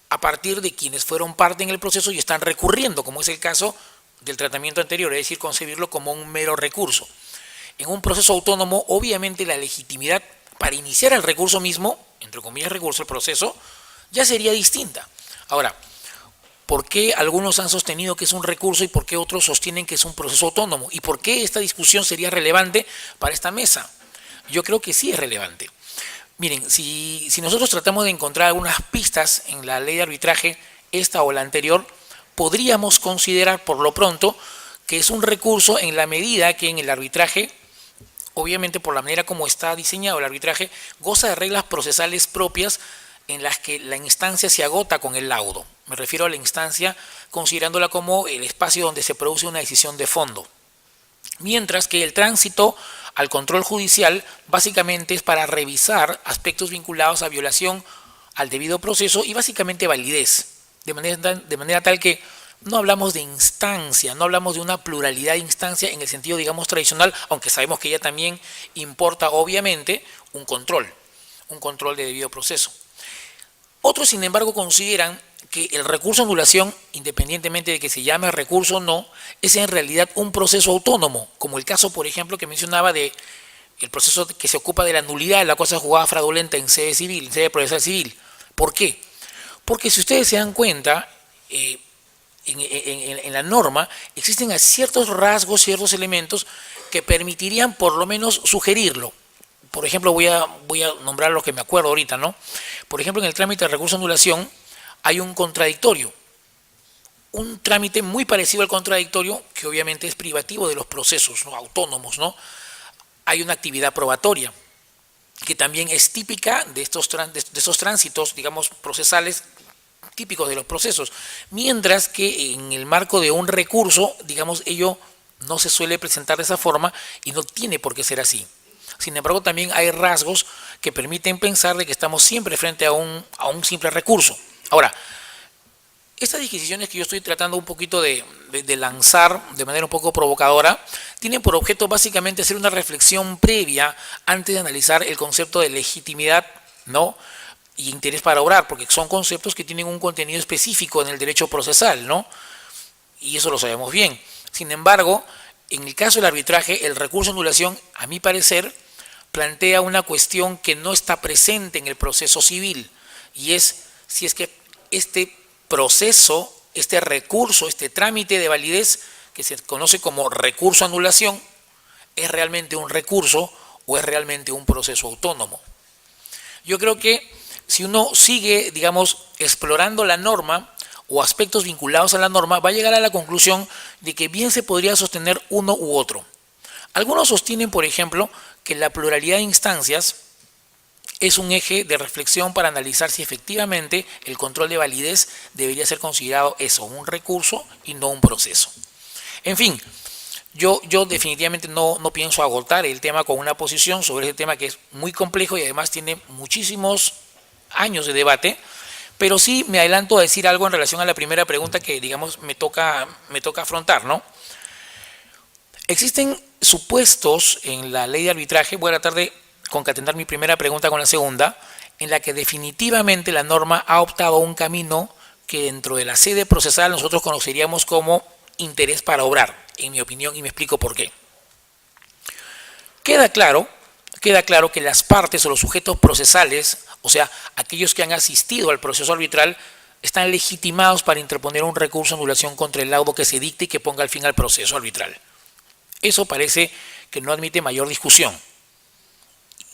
a partir de quienes fueron parte en el proceso y están recurriendo, como es el caso del tratamiento anterior, es decir, concebirlo como un mero recurso. En un proceso autónomo, obviamente la legitimidad para iniciar el recurso mismo, entre comillas recurso, el proceso, ya sería distinta. Ahora, ¿por qué algunos han sostenido que es un recurso y por qué otros sostienen que es un proceso autónomo? ¿Y por qué esta discusión sería relevante para esta mesa? Yo creo que sí es relevante. Miren, si nosotros tratamos de encontrar algunas pistas en la ley de arbitraje, esta o la anterior, podríamos considerar por lo pronto que es un recurso en la medida que en el arbitraje, obviamente por la manera como está diseñado el arbitraje, goza de reglas procesales propias en las que la instancia se agota con el laudo. Me refiero a la instancia considerándola como el espacio donde se produce una decisión de fondo. Mientras que el tránsito al control judicial básicamente es para revisar aspectos vinculados a violación al debido proceso y básicamente validez, de manera tal que no hablamos de instancia, no hablamos de una pluralidad de instancia en el sentido, digamos, tradicional, aunque sabemos que ella también importa, obviamente, un control de debido proceso. Otros, sin embargo, consideran que el recurso de anulación, independientemente de que se llame recurso o no, es en realidad un proceso autónomo, como el caso, por ejemplo, que mencionaba de el proceso que se ocupa de la nulidad de la cosa juzgada fraudulenta en sede civil, en sede procesal civil. ¿Por qué? Porque si ustedes se dan cuenta, en la norma existen ciertos rasgos, ciertos elementos que permitirían por lo menos sugerirlo. Por ejemplo, voy a nombrar lo que me acuerdo ahorita, ¿no? Por ejemplo, en el trámite de recurso de anulación hay un contradictorio, un trámite muy parecido al contradictorio, que obviamente es privativo de los procesos, ¿no?, autónomos, ¿no? Hay una actividad probatoria, que también es típica de estos tránsitos, digamos, procesales típicos de los procesos, mientras que en el marco de un recurso, digamos, ello no se suele presentar de esa forma y no tiene por qué ser así. Sin embargo, también hay rasgos que permiten pensar de que estamos siempre frente a un simple recurso. Ahora, estas disquisiciones que yo estoy tratando un poquito de lanzar de manera un poco provocadora, tienen por objeto básicamente hacer una reflexión previa antes de analizar el concepto de legitimidad, ¿no?, y interés para obrar, porque son conceptos que tienen un contenido específico en el derecho procesal, ¿no? Y eso lo sabemos bien. Sin embargo, en el caso del arbitraje, el recurso de anulación, a mi parecer, plantea una cuestión que no está presente en el proceso civil, y es si es que este proceso, este recurso, este trámite de validez, que se conoce como recurso a anulación, es realmente un recurso o es realmente un proceso autónomo. Yo creo que si uno sigue, digamos, explorando la norma o aspectos vinculados a la norma, va a llegar a la conclusión de que bien se podría sostener uno u otro. Algunos sostienen, por ejemplo, que la pluralidad de instancias es un eje de reflexión para analizar si efectivamente el control de validez debería ser considerado eso, un recurso y no un proceso. En fin, yo definitivamente no pienso agotar el tema con una posición sobre ese tema que es muy complejo y además tiene muchísimos años de debate, pero sí me adelanto a decir algo en relación a la primera pregunta que, digamos, me toca afrontar, ¿no? Existen supuestos en la ley de arbitraje, voy a tratar de concatenar mi primera pregunta con la segunda, en la que definitivamente la norma ha optado un camino que dentro de la sede procesal nosotros conoceríamos como interés para obrar, en mi opinión, y me explico por qué. Queda claro que las partes o los sujetos procesales, o sea, aquellos que han asistido al proceso arbitral, están legitimados para interponer un recurso de anulación contra el laudo que se dicte y que ponga al fin al proceso arbitral. Eso parece que no admite mayor discusión.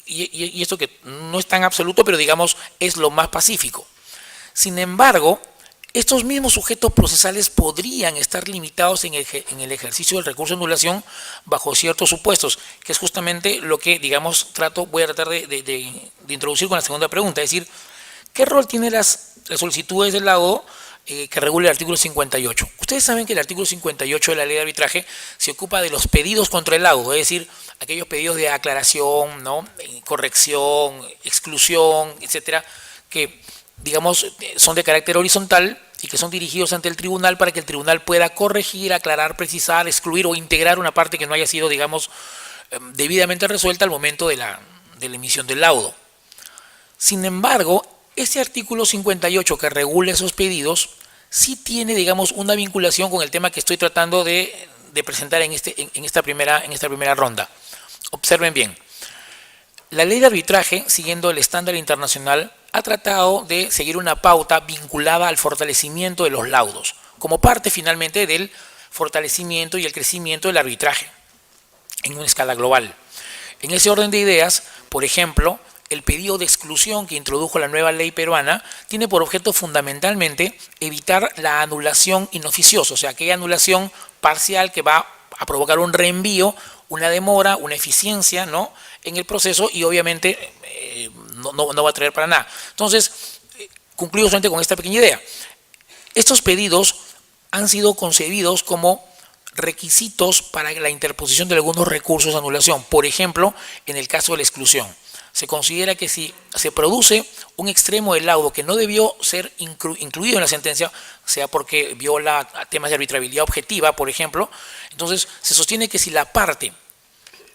Y esto que no es tan absoluto, pero digamos es lo más pacífico. Sin embargo, estos mismos sujetos procesales podrían estar limitados en el ejercicio del recurso de anulación bajo ciertos supuestos, que es justamente lo que, digamos, voy a tratar de introducir con la segunda pregunta, es decir, ¿qué rol tienen las solicitudes del laudo que regula el artículo 58? Ustedes saben que el artículo 58 de la ley de arbitraje se ocupa de los pedidos contra el laudo, es decir, aquellos pedidos de aclaración, ¿no?, corrección, exclusión, etcétera, que, digamos, son de carácter horizontal y que son dirigidos ante el tribunal para que el tribunal pueda corregir, aclarar, precisar, excluir o integrar una parte que no haya sido, digamos, debidamente resuelta al momento de la emisión del laudo. Sin embargo, ese artículo 58 que regula esos pedidos sí tiene, digamos, una vinculación con el tema que estoy tratando de presentar en esta primera ronda. Observen bien. La ley de arbitraje, siguiendo el estándar internacional, ha tratado de seguir una pauta vinculada al fortalecimiento de los laudos, como parte finalmente del fortalecimiento y el crecimiento del arbitraje en una escala global. En ese orden de ideas, por ejemplo, el pedido de exclusión que introdujo la nueva ley peruana tiene por objeto fundamentalmente evitar la anulación inoficiosa, o sea, aquella anulación parcial que va a provocar un reenvío, una demora, una eficiencia, ¿no?, en el proceso y obviamente no va a traer para nada. Entonces, concluyo solamente con esta pequeña idea. Estos pedidos han sido concebidos como requisitos para la interposición de algunos recursos de anulación. Por ejemplo, en el caso de la exclusión. Se considera que si se produce un extremo del laudo que no debió ser incluido en la sentencia, sea porque viola temas de arbitrabilidad objetiva, por ejemplo, entonces se sostiene que si la parte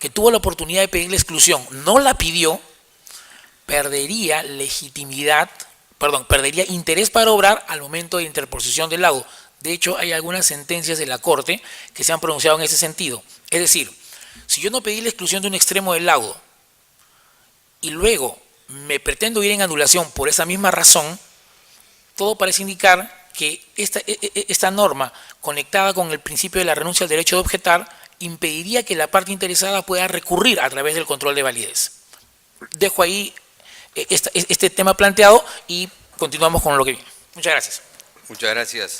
que tuvo la oportunidad de pedir la exclusión no la pidió, perdería interés para obrar al momento de interposición del laudo. De hecho, hay algunas sentencias de la Corte que se han pronunciado en ese sentido. Es decir, si yo no pedí la exclusión de un extremo del laudo y luego me pretendo ir en anulación por esa misma razón, todo parece indicar que esta norma, conectada con el principio de la renuncia al derecho de objetar, impediría que la parte interesada pueda recurrir a través del control de validez. Dejo ahí este tema planteado y continuamos con lo que viene. Muchas gracias. Muchas gracias.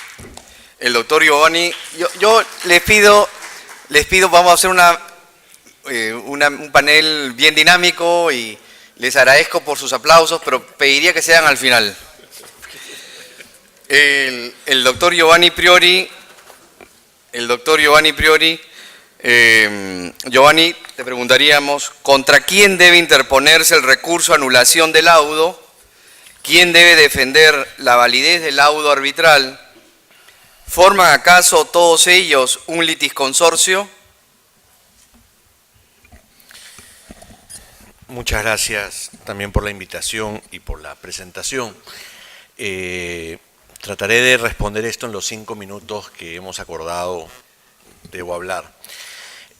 El doctor Giovanni, yo les pido, vamos a hacer un panel bien dinámico y les agradezco por sus aplausos, pero pediría que sean al final. El doctor Giovanni Priori, Giovanni, te preguntaríamos, ¿contra quién debe interponerse el recurso a anulación del laudo? ¿Quién debe defender la validez del laudo arbitral? ¿Forman acaso todos ellos un litisconsorcio? Muchas gracias también por la invitación y por la presentación. Trataré de responder esto en los 5 minutos que hemos acordado debo hablar.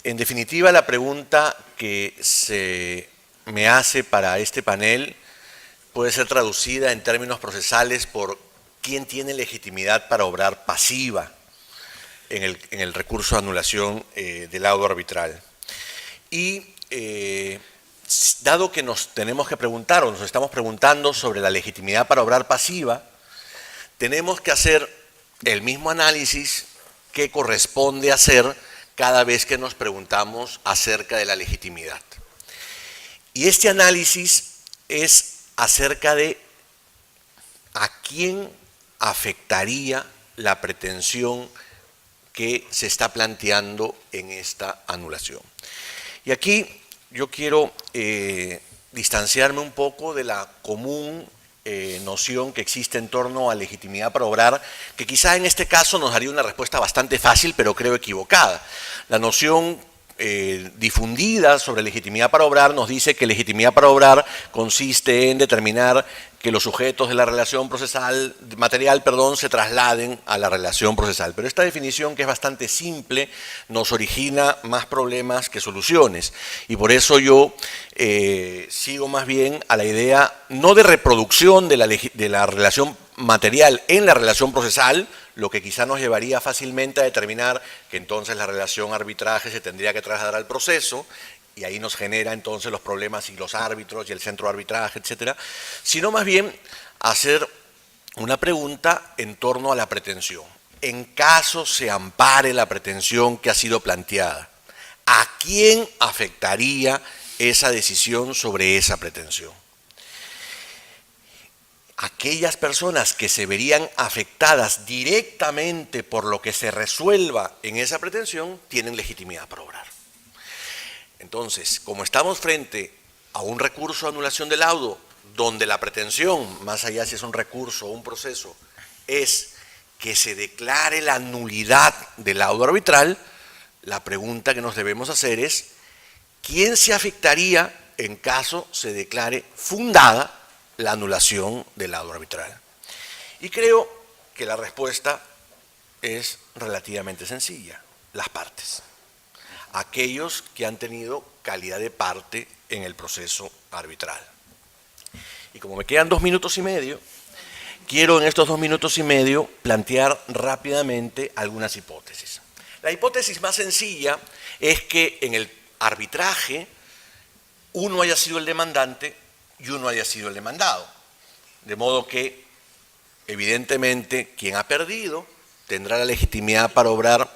En definitiva, la pregunta que se me hace para este panel puede ser traducida en términos procesales por quién tiene legitimidad para obrar pasiva en el recurso de anulación del laudo arbitral. Y dado que nos tenemos que preguntar, o nos estamos preguntando sobre la legitimidad para obrar pasiva, tenemos que hacer el mismo análisis que corresponde hacer cada vez que nos preguntamos acerca de la legitimidad. Y este análisis es acerca de a quién afectaría la pretensión que se está planteando en esta anulación. Y aquí yo quiero distanciarme un poco de la común noción que existe en torno a legitimidad para obrar, que quizá en este caso nos daría una respuesta bastante fácil, pero creo equivocada. La noción difundida sobre legitimidad para obrar nos dice que legitimidad para obrar consiste en determinar que los sujetos de la relación procesal, material, se trasladen a la relación procesal. Pero esta definición, que es bastante simple, nos origina más problemas que soluciones. Y por eso yo sigo más bien a la idea no de reproducción de la relación material en la relación procesal, lo que quizá nos llevaría fácilmente a determinar que entonces la relación arbitraje se tendría que trasladar al proceso, y ahí nos genera entonces los problemas y los árbitros y el centro de arbitraje, etcétera, sino más bien hacer una pregunta en torno a la pretensión. En caso se ampare la pretensión que ha sido planteada, ¿a quién afectaría esa decisión sobre esa pretensión? Aquellas personas que se verían afectadas directamente por lo que se resuelva en esa pretensión tienen legitimidad para obrar. Entonces, como estamos frente a un recurso de anulación del laudo, donde la pretensión, más allá si es un recurso o un proceso, es que se declare la nulidad del laudo arbitral, la pregunta que nos debemos hacer es, ¿quién se afectaría en caso se declare fundada la anulación del laudo arbitral? Y creo que la respuesta es relativamente sencilla: las partes. Aquellos que han tenido calidad de parte en el proceso arbitral. Y como me quedan 2 minutos y medio, quiero en estos 2 minutos y medio plantear rápidamente algunas hipótesis. La hipótesis más sencilla es que en el arbitraje uno haya sido el demandante y uno haya sido el demandado. De modo que, evidentemente, quien ha perdido tendrá la legitimidad para obrar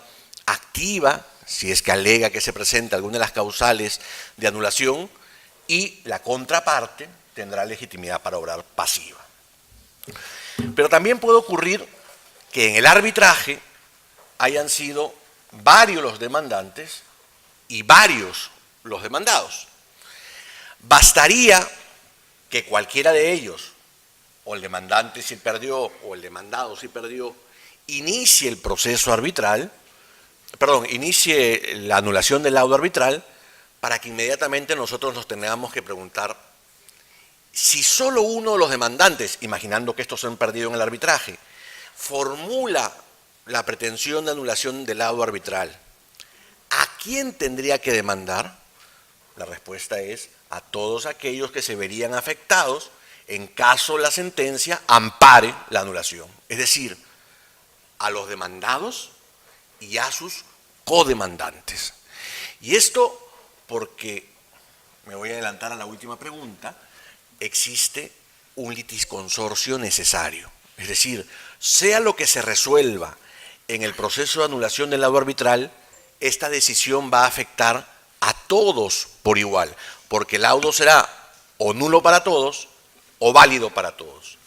activa, si es que alega que se presenta alguna de las causales de anulación, y la contraparte tendrá legitimidad para obrar pasiva. Pero también puede ocurrir que en el arbitraje hayan sido varios los demandantes y varios los demandados. Bastaría que cualquiera de ellos, o el demandante si perdió o el demandado si perdió, inicie el proceso arbitral, inicie la anulación del laudo arbitral, para que inmediatamente nosotros nos tengamos que preguntar si solo uno de los demandantes, imaginando que estos se han perdido en el arbitraje, formula la pretensión de anulación del laudo arbitral, ¿a quién tendría que demandar? La respuesta es a todos aquellos que se verían afectados en caso la sentencia ampare la anulación, es decir, a los demandados y a sus codemandantes. Y esto porque, me voy a adelantar a la última pregunta, existe un litisconsorcio necesario. Es decir, sea lo que se resuelva en el proceso de anulación del laudo arbitral, esta decisión va a afectar a todos por igual, porque el laudo será o nulo para todos o válido para todos.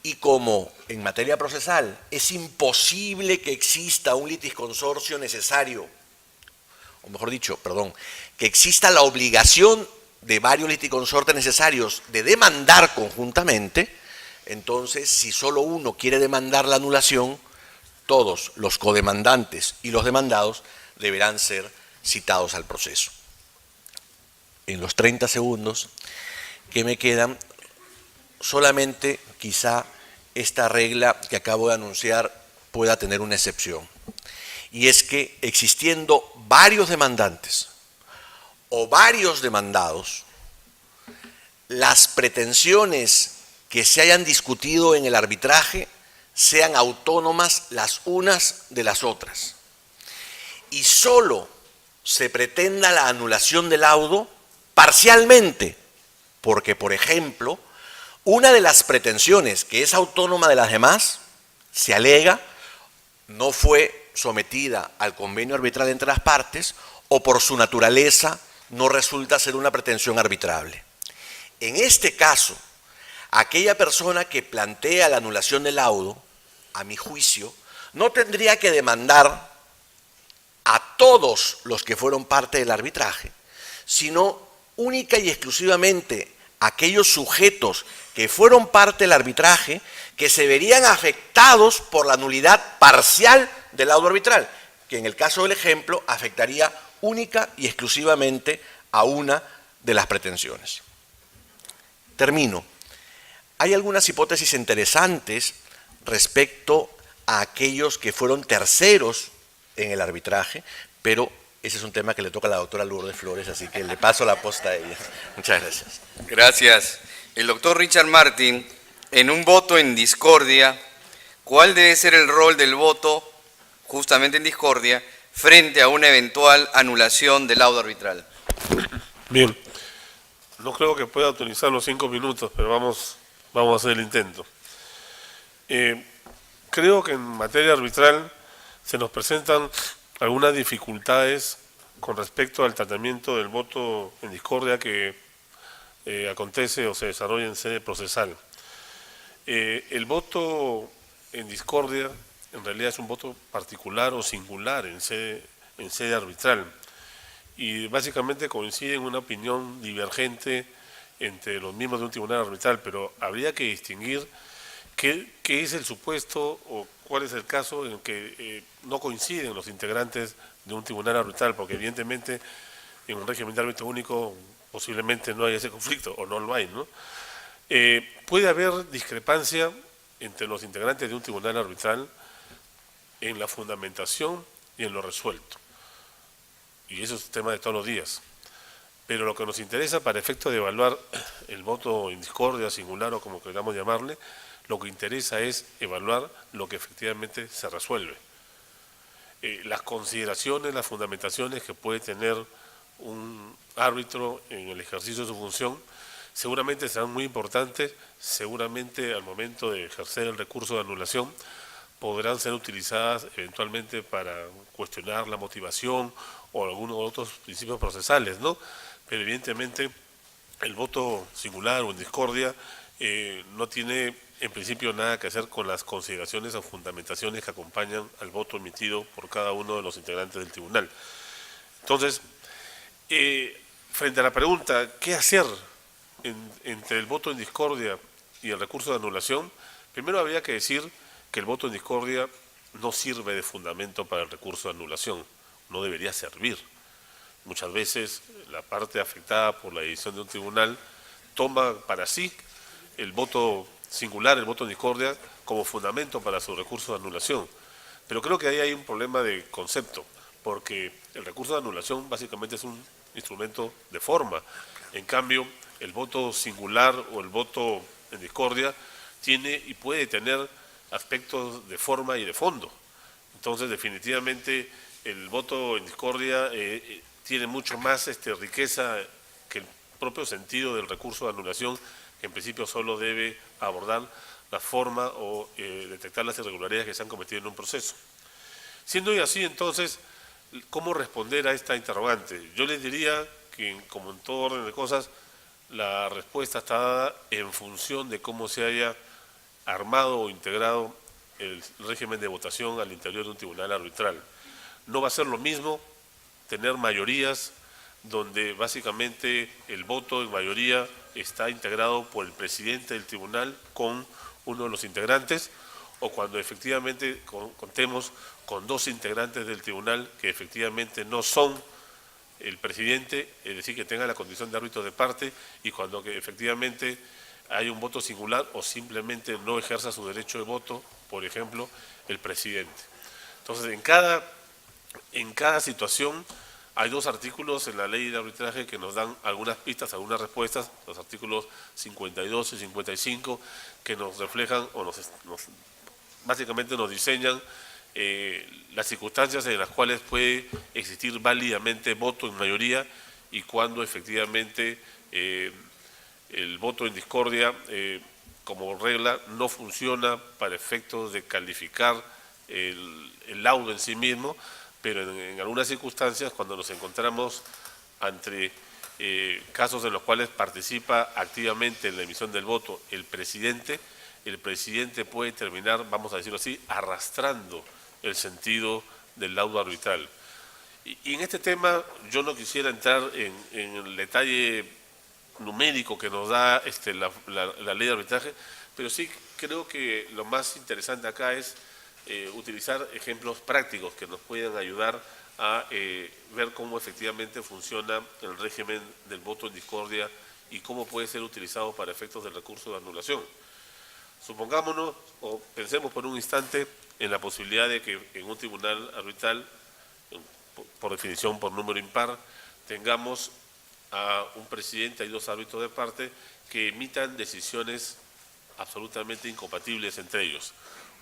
Y como en materia procesal es imposible que exista un litisconsorcio necesario, o mejor dicho, que exista la obligación de varios liticonsortes necesarios de demandar conjuntamente, entonces si solo uno quiere demandar la anulación, todos los codemandantes y los demandados deberán ser citados al proceso. En los 30 segundos que me quedan, solamente quizá esta regla que acabo de anunciar pueda tener una excepción. y es que existiendo varios demandantes o varios demandados, las pretensiones que se hayan discutido en el arbitraje sean autónomas las unas de las otras y solo se pretenda la anulación del laudo parcialmente, porque, por ejemplo, una de las pretensiones que es autónoma de las demás, se alega, no fue sometida al convenio arbitral entre las partes o por su naturaleza no resulta ser una pretensión arbitrable. En este caso, aquella persona que plantea la anulación del laudo, a mi juicio, no tendría que demandar a todos los que fueron parte del arbitraje, sino única y exclusivamente aquellos sujetos que fueron parte del arbitraje que se verían afectados por la nulidad parcial del laudo arbitral, que en el caso del ejemplo afectaría única y exclusivamente a una de las pretensiones. Termino. Hay algunas hipótesis interesantes respecto a aquellos que fueron terceros en el arbitraje, pero ese es un tema que le toca a la doctora Lourdes Flores, así que le paso la posta a ella. Muchas gracias. Gracias. El doctor Richard Martin, en un voto en discordia, ¿cuál debe ser el rol del voto justamente en discordia frente a una eventual anulación del laudo arbitral? Bien, no creo que pueda utilizar los 5 minutos, pero vamos a hacer el intento. Creo que en materia arbitral se nos presentan algunas dificultades con respecto al tratamiento del voto en discordia que acontece o se desarrolla en sede procesal. El voto en discordia en realidad es un voto particular o singular en sede arbitral y básicamente coincide en una opinión divergente entre los miembros de un tribunal arbitral, pero habría que distinguir qué es el supuesto o cuál es el caso en que no coinciden los integrantes de un tribunal arbitral, porque evidentemente en un régimen de árbitro único posiblemente no hay ese conflicto, o no lo hay, ¿no? Puede haber discrepancia entre los integrantes de un tribunal arbitral en la fundamentación y en lo resuelto, y eso es tema de todos los días. Pero lo que nos interesa para efecto de evaluar el voto en discordia, singular o como queramos llamarle, lo que interesa es evaluar lo que efectivamente se resuelve. Las consideraciones, las fundamentaciones que puede tener un árbitro en el ejercicio de su función seguramente serán muy importantes, seguramente al momento de ejercer el recurso de anulación podrán ser utilizadas eventualmente para cuestionar la motivación o algunos otros principios procesales, ¿no? Pero evidentemente el voto singular o en discordia no tiene en principio nada que hacer con las consideraciones o fundamentaciones que acompañan al voto emitido por cada uno de los integrantes del tribunal. Entonces, frente a la pregunta, ¿qué hacer entre el voto en discordia y el recurso de anulación? Primero habría que decir que el voto en discordia no sirve de fundamento para el recurso de anulación, no debería servir. Muchas veces la parte afectada por la decisión de un tribunal toma para sí el voto singular, el voto en discordia, como fundamento para su recurso de anulación. Pero creo que ahí hay un problema de concepto, porque el recurso de anulación básicamente es un instrumento de forma. En cambio, el voto singular o el voto en discordia tiene y puede tener aspectos de forma y de fondo. Entonces, definitivamente, el voto en discordia tiene mucho más riqueza que el propio sentido del recurso de anulación, que en principio solo debe abordar la forma o detectar las irregularidades que se han cometido en un proceso. Siendo así, entonces, ¿cómo responder a esta interrogante? Yo les diría que, como en todo orden de cosas, la respuesta está dada en función de cómo se haya armado o integrado el régimen de votación al interior de un tribunal arbitral. No va a ser lo mismo tener mayorías donde básicamente el voto en mayoría está integrado por el presidente del tribunal con uno de los integrantes, o cuando efectivamente contemos con 2 integrantes del tribunal que efectivamente no son el presidente, es decir, que tenga la condición de árbitro de parte, y cuando que efectivamente hay un voto singular o simplemente no ejerza su derecho de voto, por ejemplo, el presidente. Entonces, en cada en cada situación hay dos artículos en la ley de arbitraje que nos dan algunas pistas, algunas respuestas, los artículos 52 y 55, que nos reflejan o básicamente nos diseñan las circunstancias en las cuales puede existir válidamente voto en mayoría y cuando efectivamente el voto en discordia como regla no funciona para efectos de calificar el laudo en sí mismo, pero en algunas circunstancias cuando nos encontramos ante casos en los cuales participa activamente en la emisión del voto el presidente puede terminar, vamos a decirlo así, arrastrando el sentido del laudo arbitral. Y en este tema yo no quisiera entrar en el detalle numérico que nos da la ley de arbitraje, pero sí creo que lo más interesante acá es utilizar ejemplos prácticos que nos puedan ayudar a ver cómo efectivamente funciona el régimen del voto en discordia y cómo puede ser utilizado para efectos del recurso de anulación. Supongámonos o pensemos por un instante en la posibilidad de que en un tribunal arbitral, por definición por número impar, tengamos a un presidente y dos árbitros de parte que emitan decisiones absolutamente incompatibles entre ellos.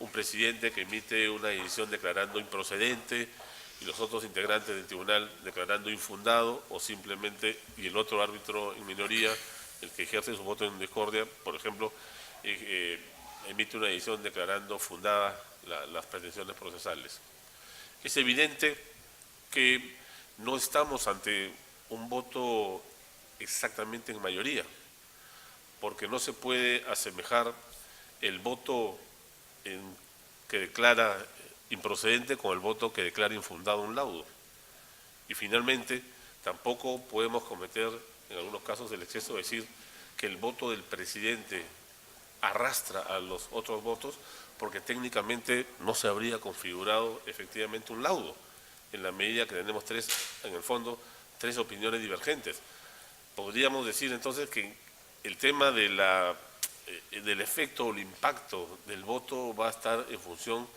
Un presidente que emite una decisión declarando improcedente y los otros integrantes del tribunal declarando infundado o simplemente, y el otro árbitro en minoría, el que ejerce su voto en discordia, por ejemplo, emite una decisión declarando fundada las pretensiones procesales. Es evidente que no estamos ante un voto exactamente en mayoría, porque no se puede asemejar el voto que declara improcedente con el voto que declara infundado un laudo. Y finalmente, tampoco podemos cometer en algunos casos el exceso de decir que el voto del presidente arrastra a los otros votos porque técnicamente no se habría configurado efectivamente un laudo, en la medida que tenemos en el fondo, tres opiniones divergentes. Podríamos decir entonces que el tema del efecto o el impacto del voto va a estar en función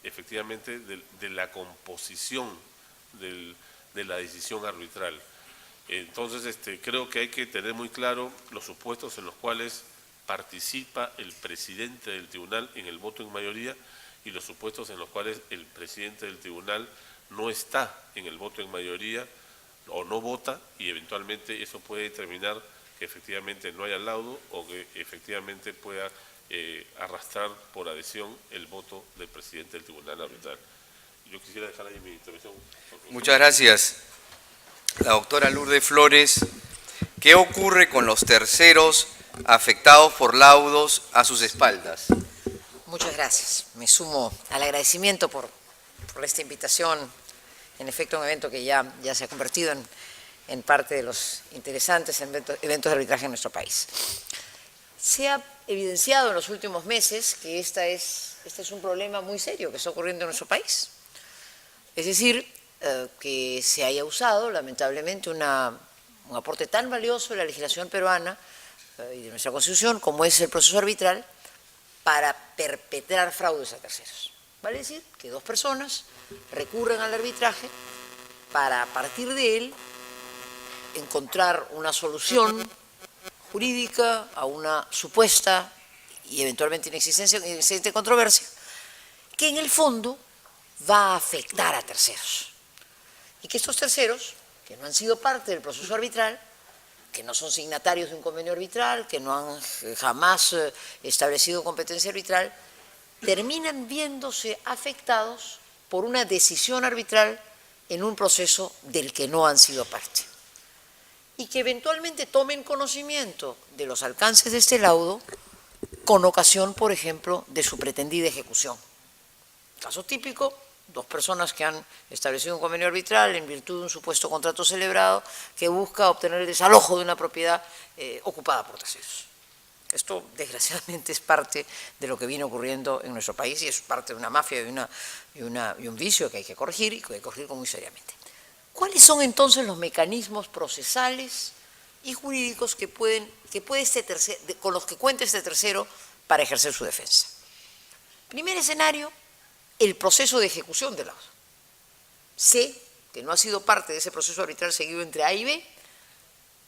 efectivamente de la composición de la decisión arbitral. Entonces creo que hay que tener muy claro los supuestos en los cuales participa el presidente del tribunal en el voto en mayoría y los supuestos en los cuales el presidente del tribunal no está en el voto en mayoría o no vota y eventualmente eso puede determinar que efectivamente no haya laudo o que efectivamente pueda arrastrar por adhesión el voto del presidente del tribunal arbitral. Yo quisiera dejar ahí mi intervención. Muchas gracias. La doctora Lourdes Flores, ¿qué ocurre con los terceros afectados por laudos a sus espaldas? Muchas gracias. Me sumo al agradecimiento por esta invitación. En efecto, un evento que ya se ha convertido en parte de los interesantes eventos de arbitraje en nuestro país. Se ha evidenciado en los últimos meses que este es un problema muy serio que está ocurriendo en nuestro país. Es decir, que se haya usado, lamentablemente, un aporte tan valioso de la legislación peruana y de nuestra Constitución, como es el proceso arbitral, para perpetrar fraudes a terceros. Vale decir que dos personas recurren al arbitraje para, a partir de él, encontrar una solución jurídica a una supuesta y eventualmente inexistente controversia, que en el fondo va a afectar a terceros. Y que estos terceros, que no han sido parte del proceso arbitral, que no son signatarios de un convenio arbitral, que no han jamás establecido competencia arbitral, terminan viéndose afectados por una decisión arbitral en un proceso del que no han sido parte. Y que eventualmente tomen conocimiento de los alcances de este laudo con ocasión, por ejemplo, de su pretendida ejecución. Caso típico, dos personas que han establecido un convenio arbitral en virtud de un supuesto contrato celebrado que busca obtener el desalojo de una propiedad ocupada por terceros. Esto, desgraciadamente, es parte de lo que viene ocurriendo en nuestro país y es parte de una mafia y un vicio que hay que corregir y que hay que corregir muy seriamente. ¿Cuáles son entonces los mecanismos procesales y jurídicos con los que cuenta este tercero para ejercer su defensa? Primer escenario, el proceso de ejecución del laudo. C, que no ha sido parte de ese proceso arbitral seguido entre A y B,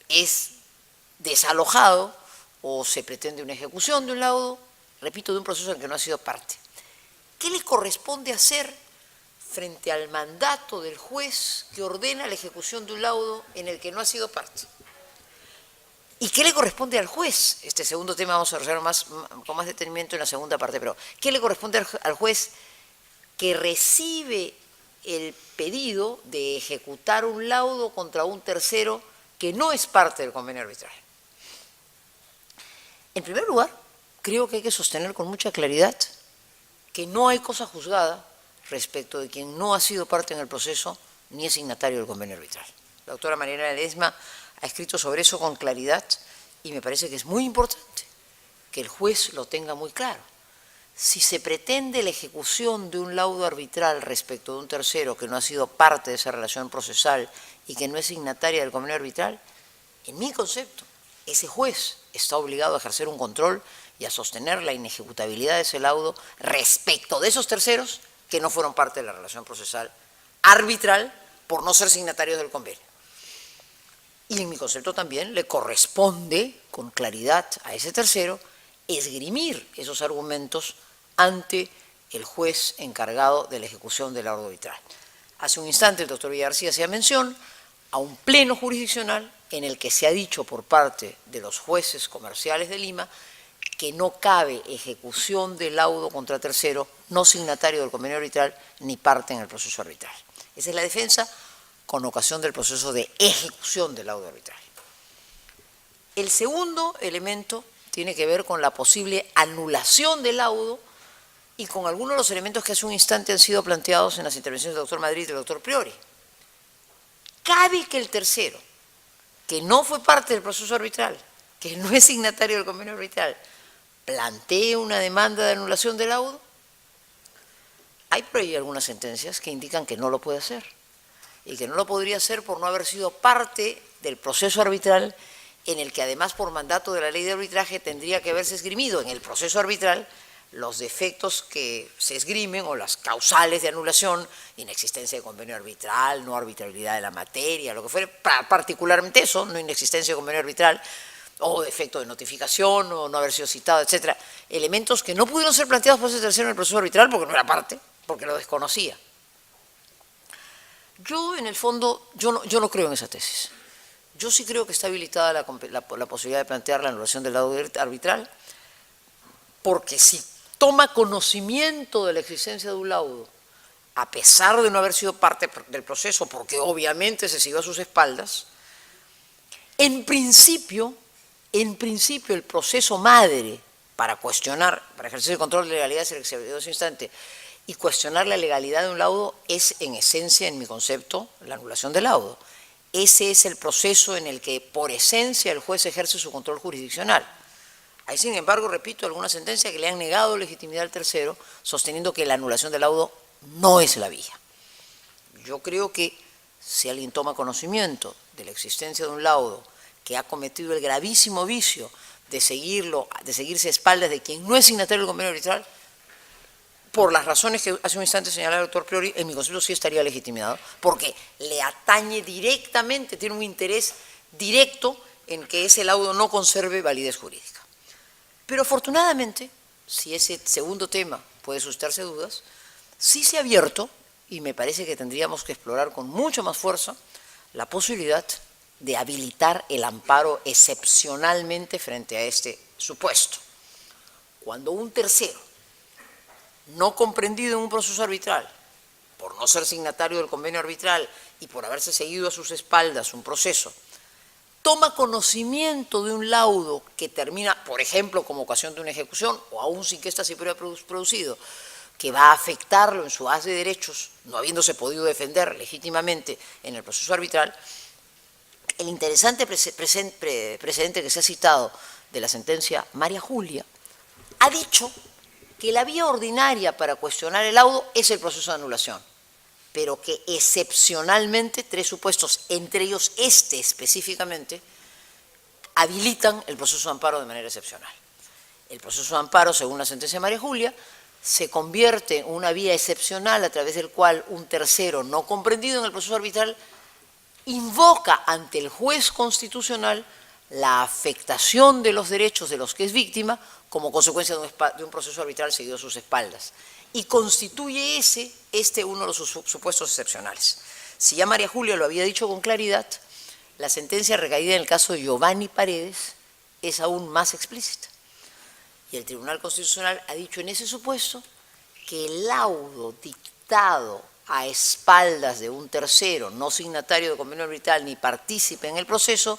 es desalojado o se pretende una ejecución de un laudo, repito, de un proceso en que no ha sido parte. ¿Qué le corresponde hacer frente al mandato del juez que ordena la ejecución de un laudo en el que no ha sido parte? ¿Y qué le corresponde al juez? Este segundo tema vamos a desarrollar con más detenimiento en la segunda parte, pero ¿qué le corresponde al juez que recibe el pedido de ejecutar un laudo contra un tercero que no es parte del convenio arbitral? En primer lugar, creo que hay que sostener con mucha claridad que no hay cosa juzgada respecto de quien no ha sido parte en el proceso ni es signatario del convenio arbitral. La doctora Mariana Ledesma ha escrito sobre eso con claridad y me parece que es muy importante que el juez lo tenga muy claro. Si se pretende la ejecución de un laudo arbitral respecto de un tercero que no ha sido parte de esa relación procesal y que no es signataria del convenio arbitral, en mi concepto, ese juez está obligado a ejercer un control y a sostener la inejecutabilidad de ese laudo respecto de esos terceros que no fueron parte de la relación procesal arbitral por no ser signatarios del convenio. Y en mi concepto también le corresponde con claridad a ese tercero esgrimir esos argumentos ante el juez encargado de la ejecución del laudo arbitral. Hace un instante el doctor Villargarcía hacía mención a un pleno jurisdiccional en el que se ha dicho por parte de los jueces comerciales de Lima que no cabe ejecución de laudo contra tercero no signatario del convenio arbitral ni parte en el proceso arbitral. Esa es la defensa con ocasión del proceso de ejecución del laudo arbitral. El segundo elemento tiene que ver con la posible anulación del laudo y con algunos de los elementos que hace un instante han sido planteados en las intervenciones del doctor Madrid y del doctor Priori. Cabe que el tercero, que no fue parte del proceso arbitral, que no es signatario del convenio arbitral, plantee una demanda de anulación del laudo. Hay por ahí algunas sentencias que indican que no lo puede hacer y que no lo podría hacer por no haber sido parte del proceso arbitral en el que además por mandato de la ley de arbitraje tendría que haberse esgrimido en el proceso arbitral los defectos que se esgrimen o las causales de anulación, inexistencia de convenio arbitral, no arbitrabilidad de la materia, lo que fuere, particularmente eso, no inexistencia de convenio arbitral, o defecto de notificación, o no haber sido citado, etcétera. Elementos que no pudieron ser planteados por ese tercero en el proceso arbitral porque no era parte, porque lo desconocía. Yo, en el fondo, yo no creo en esa tesis. Yo sí creo que está habilitada la posibilidad de plantear la anulación del laudo arbitral, porque si toma conocimiento de la existencia de un laudo, a pesar de no haber sido parte del proceso, porque obviamente se siguió a sus espaldas, en principio el proceso madre para cuestionar, para ejercer el control de legalidad es el que se dio ese instante, y cuestionar la legalidad de un laudo es en esencia, en mi concepto, la anulación del laudo. Ese es el proceso en el que por esencia el juez ejerce su control jurisdiccional. Hay, sin embargo, repito, alguna sentencia que le han negado legitimidad al tercero, sosteniendo que la anulación del laudo no es la vía. Yo creo que si alguien toma conocimiento de la existencia de un laudo que ha cometido el gravísimo vicio de seguirse a espaldas de quien no es signatario del convenio arbitral, por las razones que hace un instante señalaba el doctor Priori, en mi concepto sí estaría legitimado, porque le atañe directamente, tiene un interés directo en que ese laudo no conserve validez jurídica. Pero afortunadamente, si ese segundo tema puede suscitarse dudas, sí se ha abierto, y me parece que tendríamos que explorar con mucha más fuerza, la posibilidad de habilitar el amparo excepcionalmente frente a este supuesto. Cuando un tercero, no comprendido en un proceso arbitral, por no ser signatario del convenio arbitral y por haberse seguido a sus espaldas un proceso, toma conocimiento de un laudo que termina, por ejemplo, como ocasión de una ejecución, o aún sin que ésta se hubiera producido, que va a afectarlo en su haz de derechos, no habiéndose podido defender legítimamente en el proceso arbitral, el interesante precedente que se ha citado de la sentencia María Julia ha dicho que la vía ordinaria para cuestionar el laudo es el proceso de anulación, pero que excepcionalmente tres supuestos, entre ellos este específicamente, habilitan el proceso de amparo de manera excepcional. El proceso de amparo, según la sentencia de María Julia, se convierte en una vía excepcional a través del cual un tercero no comprendido en el proceso arbitral invoca ante el juez constitucional la afectación de los derechos de los que es víctima como consecuencia de un proceso arbitral seguido a sus espaldas. Y constituye uno de los supuestos excepcionales. Si ya María Julia lo había dicho con claridad, la sentencia recaída en el caso de Giovanni Paredes es aún más explícita. Y el Tribunal Constitucional ha dicho en ese supuesto que el laudo dictado a espaldas de un tercero, no signatario de convenio arbitral ni partícipe en el proceso,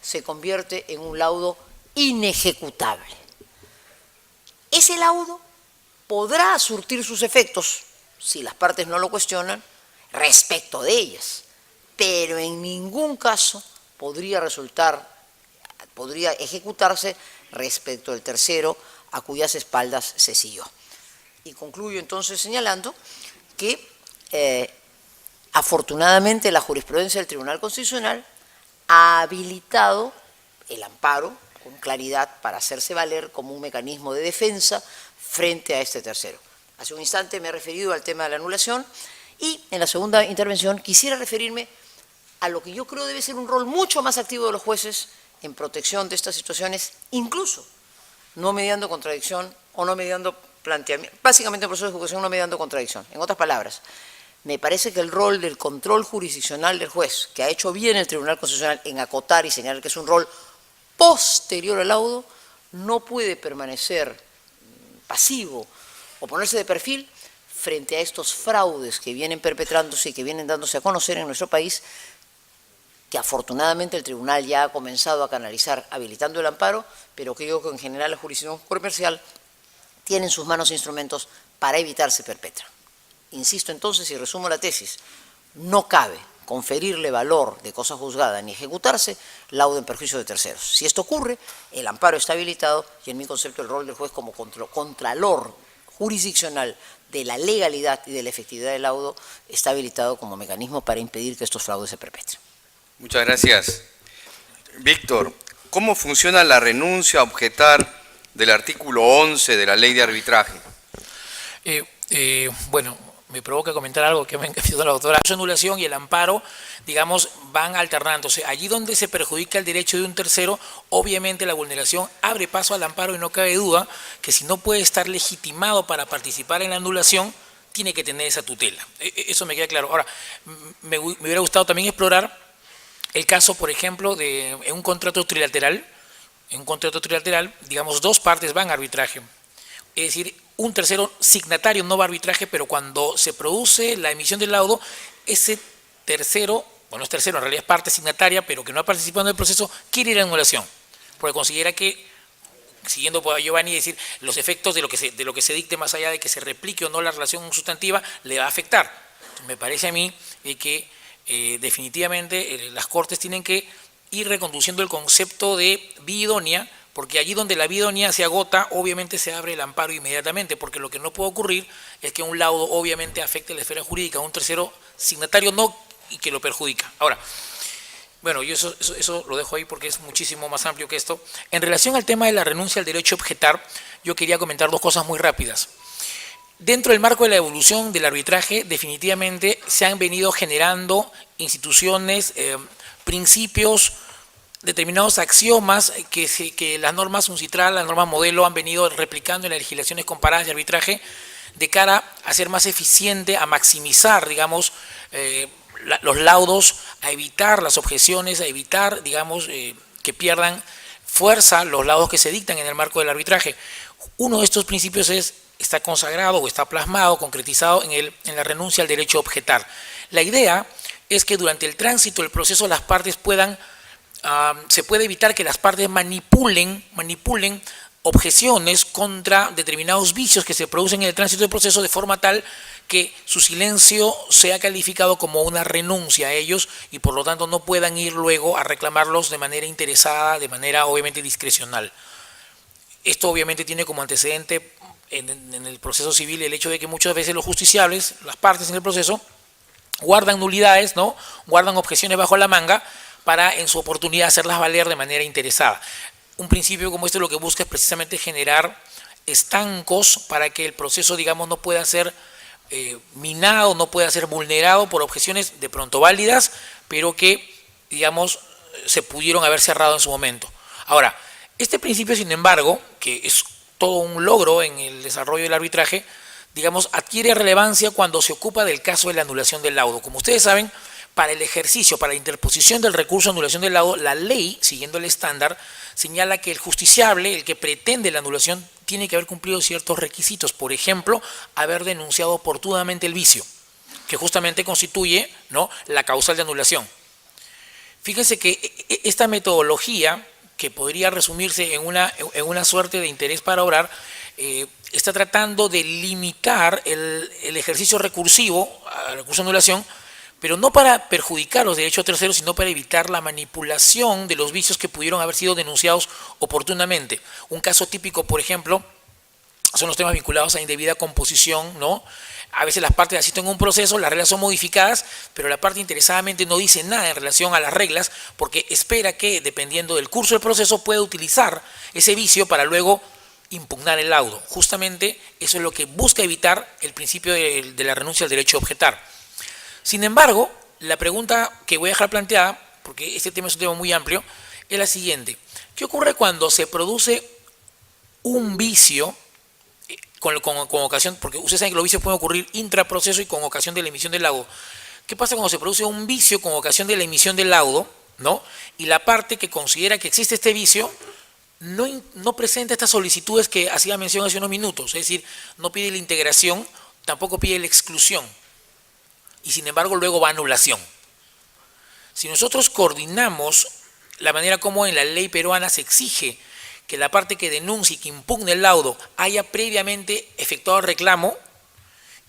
se convierte en un laudo inejecutable. Ese laudo podrá surtir sus efectos, si las partes no lo cuestionan, respecto de ellas, pero en ningún caso podría ejecutarse respecto del tercero a cuyas espaldas se siguió. Y concluyo entonces señalando que afortunadamente la jurisprudencia del Tribunal Constitucional ha habilitado el amparo con claridad para hacerse valer como un mecanismo de defensa frente a este tercero. Hace un instante me he referido al tema de la anulación y en la segunda intervención quisiera referirme a lo que yo creo debe ser un rol mucho más activo de los jueces en protección de estas situaciones, incluso no mediando contradicción o no mediando planteamiento, básicamente en proceso de ejecución no mediando contradicción. En otras palabras, me parece que el rol del control jurisdiccional del juez, que ha hecho bien el Tribunal Constitucional en acotar y señalar que es un rol posterior al laudo, no puede permanecer pasivo o ponerse de perfil frente a estos fraudes que vienen perpetrándose y que vienen dándose a conocer en nuestro país, que afortunadamente el tribunal ya ha comenzado a canalizar habilitando el amparo, pero que yo creo que en general la jurisdicción comercial tiene en sus manos instrumentos para evitar se perpetra. Insisto entonces y resumo la tesis, no cabe conferirle valor de cosa juzgada ni ejecutarse laudo en perjuicio de terceros. Si esto ocurre, el amparo está habilitado y en mi concepto el rol del juez como contralor jurisdiccional de la legalidad y de la efectividad del laudo está habilitado como mecanismo para impedir que estos fraudes se perpetren. Muchas gracias. Víctor, ¿cómo funciona la renuncia a objetar del artículo 11 de la Ley de Arbitraje? Bueno, me provoca comentar algo que me ha encargado la doctora. La anulación y el amparo, digamos, van alternándose. Allí donde se perjudica el derecho de un tercero, obviamente la vulneración abre paso al amparo y no cabe duda que si no puede estar legitimado para participar en la anulación, tiene que tener esa tutela. Eso me queda claro. Ahora, me hubiera gustado también explorar el caso, por ejemplo, de en un contrato trilateral. En un contrato trilateral, digamos, dos partes van a arbitraje. Es decir, un tercero signatario no va a arbitraje, pero cuando se produce la emisión del laudo, ese tercero, bueno, es tercero, en realidad es parte signataria, pero que no ha participado en el proceso, quiere ir a anulación, porque considera que, siguiendo por Giovanni, decir, los efectos de lo que se dicte más allá de que se replique o no la relación sustantiva, le va a afectar. Me parece a mí que definitivamente las Cortes tienen que ir reconduciendo el concepto de vía idónea, porque allí donde la vía idónea se agota, obviamente se abre el amparo inmediatamente, porque lo que no puede ocurrir es que un laudo obviamente afecte la esfera jurídica a un tercero signatario no y que lo perjudica. Ahora, bueno, yo eso lo dejo ahí porque es muchísimo más amplio que esto. En relación al tema de la renuncia al derecho a objetar, yo quería comentar dos cosas muy rápidas. Dentro del marco de la evolución del arbitraje, definitivamente se han venido generando instituciones, principios, determinados axiomas que las normas UNCITRAL, las normas modelo han venido replicando en las legislaciones comparadas de arbitraje de cara a ser más eficiente, a maximizar, digamos, los laudos, a evitar las objeciones, a evitar, digamos, que pierdan fuerza los laudos que se dictan en el marco del arbitraje. Uno de estos principios está consagrado o está plasmado, concretizado en la renuncia al derecho a objetar. La idea es que durante el tránsito del proceso las partes se puede evitar que las partes manipulen objeciones contra determinados vicios que se producen en el tránsito del proceso de forma tal que su silencio sea calificado como una renuncia a ellos y por lo tanto no puedan ir luego a reclamarlos de manera interesada, de manera obviamente discrecional. Esto obviamente tiene como antecedente en el proceso civil el hecho de que muchas veces los justiciables, las partes en el proceso, guardan nulidades, ¿no? Guardan objeciones bajo la manga para en su oportunidad hacerlas valer de manera interesada. Un principio como este lo que busca es precisamente generar estancos para que el proceso, digamos, no pueda ser minado, no pueda ser vulnerado por objeciones de pronto válidas, pero que, digamos, se pudieron haber cerrado en su momento. Ahora, este principio, sin embargo, que es todo un logro en el desarrollo del arbitraje, digamos, adquiere relevancia cuando se ocupa del caso de la anulación del laudo. Como ustedes saben, para el ejercicio, para la interposición del recurso de anulación del laudo, la ley, siguiendo el estándar, señala que el justiciable, el que pretende la anulación, tiene que haber cumplido ciertos requisitos. Por ejemplo, haber denunciado oportunamente el vicio, que justamente constituye, ¿no?, la causal de anulación. Fíjense que esta metodología, que podría resumirse en una suerte de interés para obrar, está tratando de limitar el ejercicio recursivo al recurso de anulación, pero no para perjudicar los derechos de terceros, sino para evitar la manipulación de los vicios que pudieron haber sido denunciados oportunamente. Un caso típico, por ejemplo, son los temas vinculados a indebida composición, ¿no? A veces las partes asisten en un proceso, las reglas son modificadas, pero la parte interesadamente no dice nada en relación a las reglas, porque espera que, dependiendo del curso del proceso, pueda utilizar ese vicio para luego impugnar el laudo. Justamente eso es lo que busca evitar el principio de la renuncia al derecho a objetar. Sin embargo, la pregunta que voy a dejar planteada, porque este tema es un tema muy amplio, es la siguiente. ¿Qué ocurre cuando se produce un vicio con ocasión, porque ustedes saben que los vicios pueden ocurrir intraproceso y con ocasión de la emisión del laudo? ¿Qué pasa cuando se produce un vicio con ocasión de la emisión del laudo, ¿no?, y la parte que considera que existe este vicio no presenta estas solicitudes que hacía mención hace unos minutos? Es decir, no pide la integración, tampoco pide la exclusión, y sin embargo luego va a anulación. Si nosotros coordinamos la manera como en la ley peruana se exige que la parte que denuncie y que impugne el laudo haya previamente efectuado el reclamo,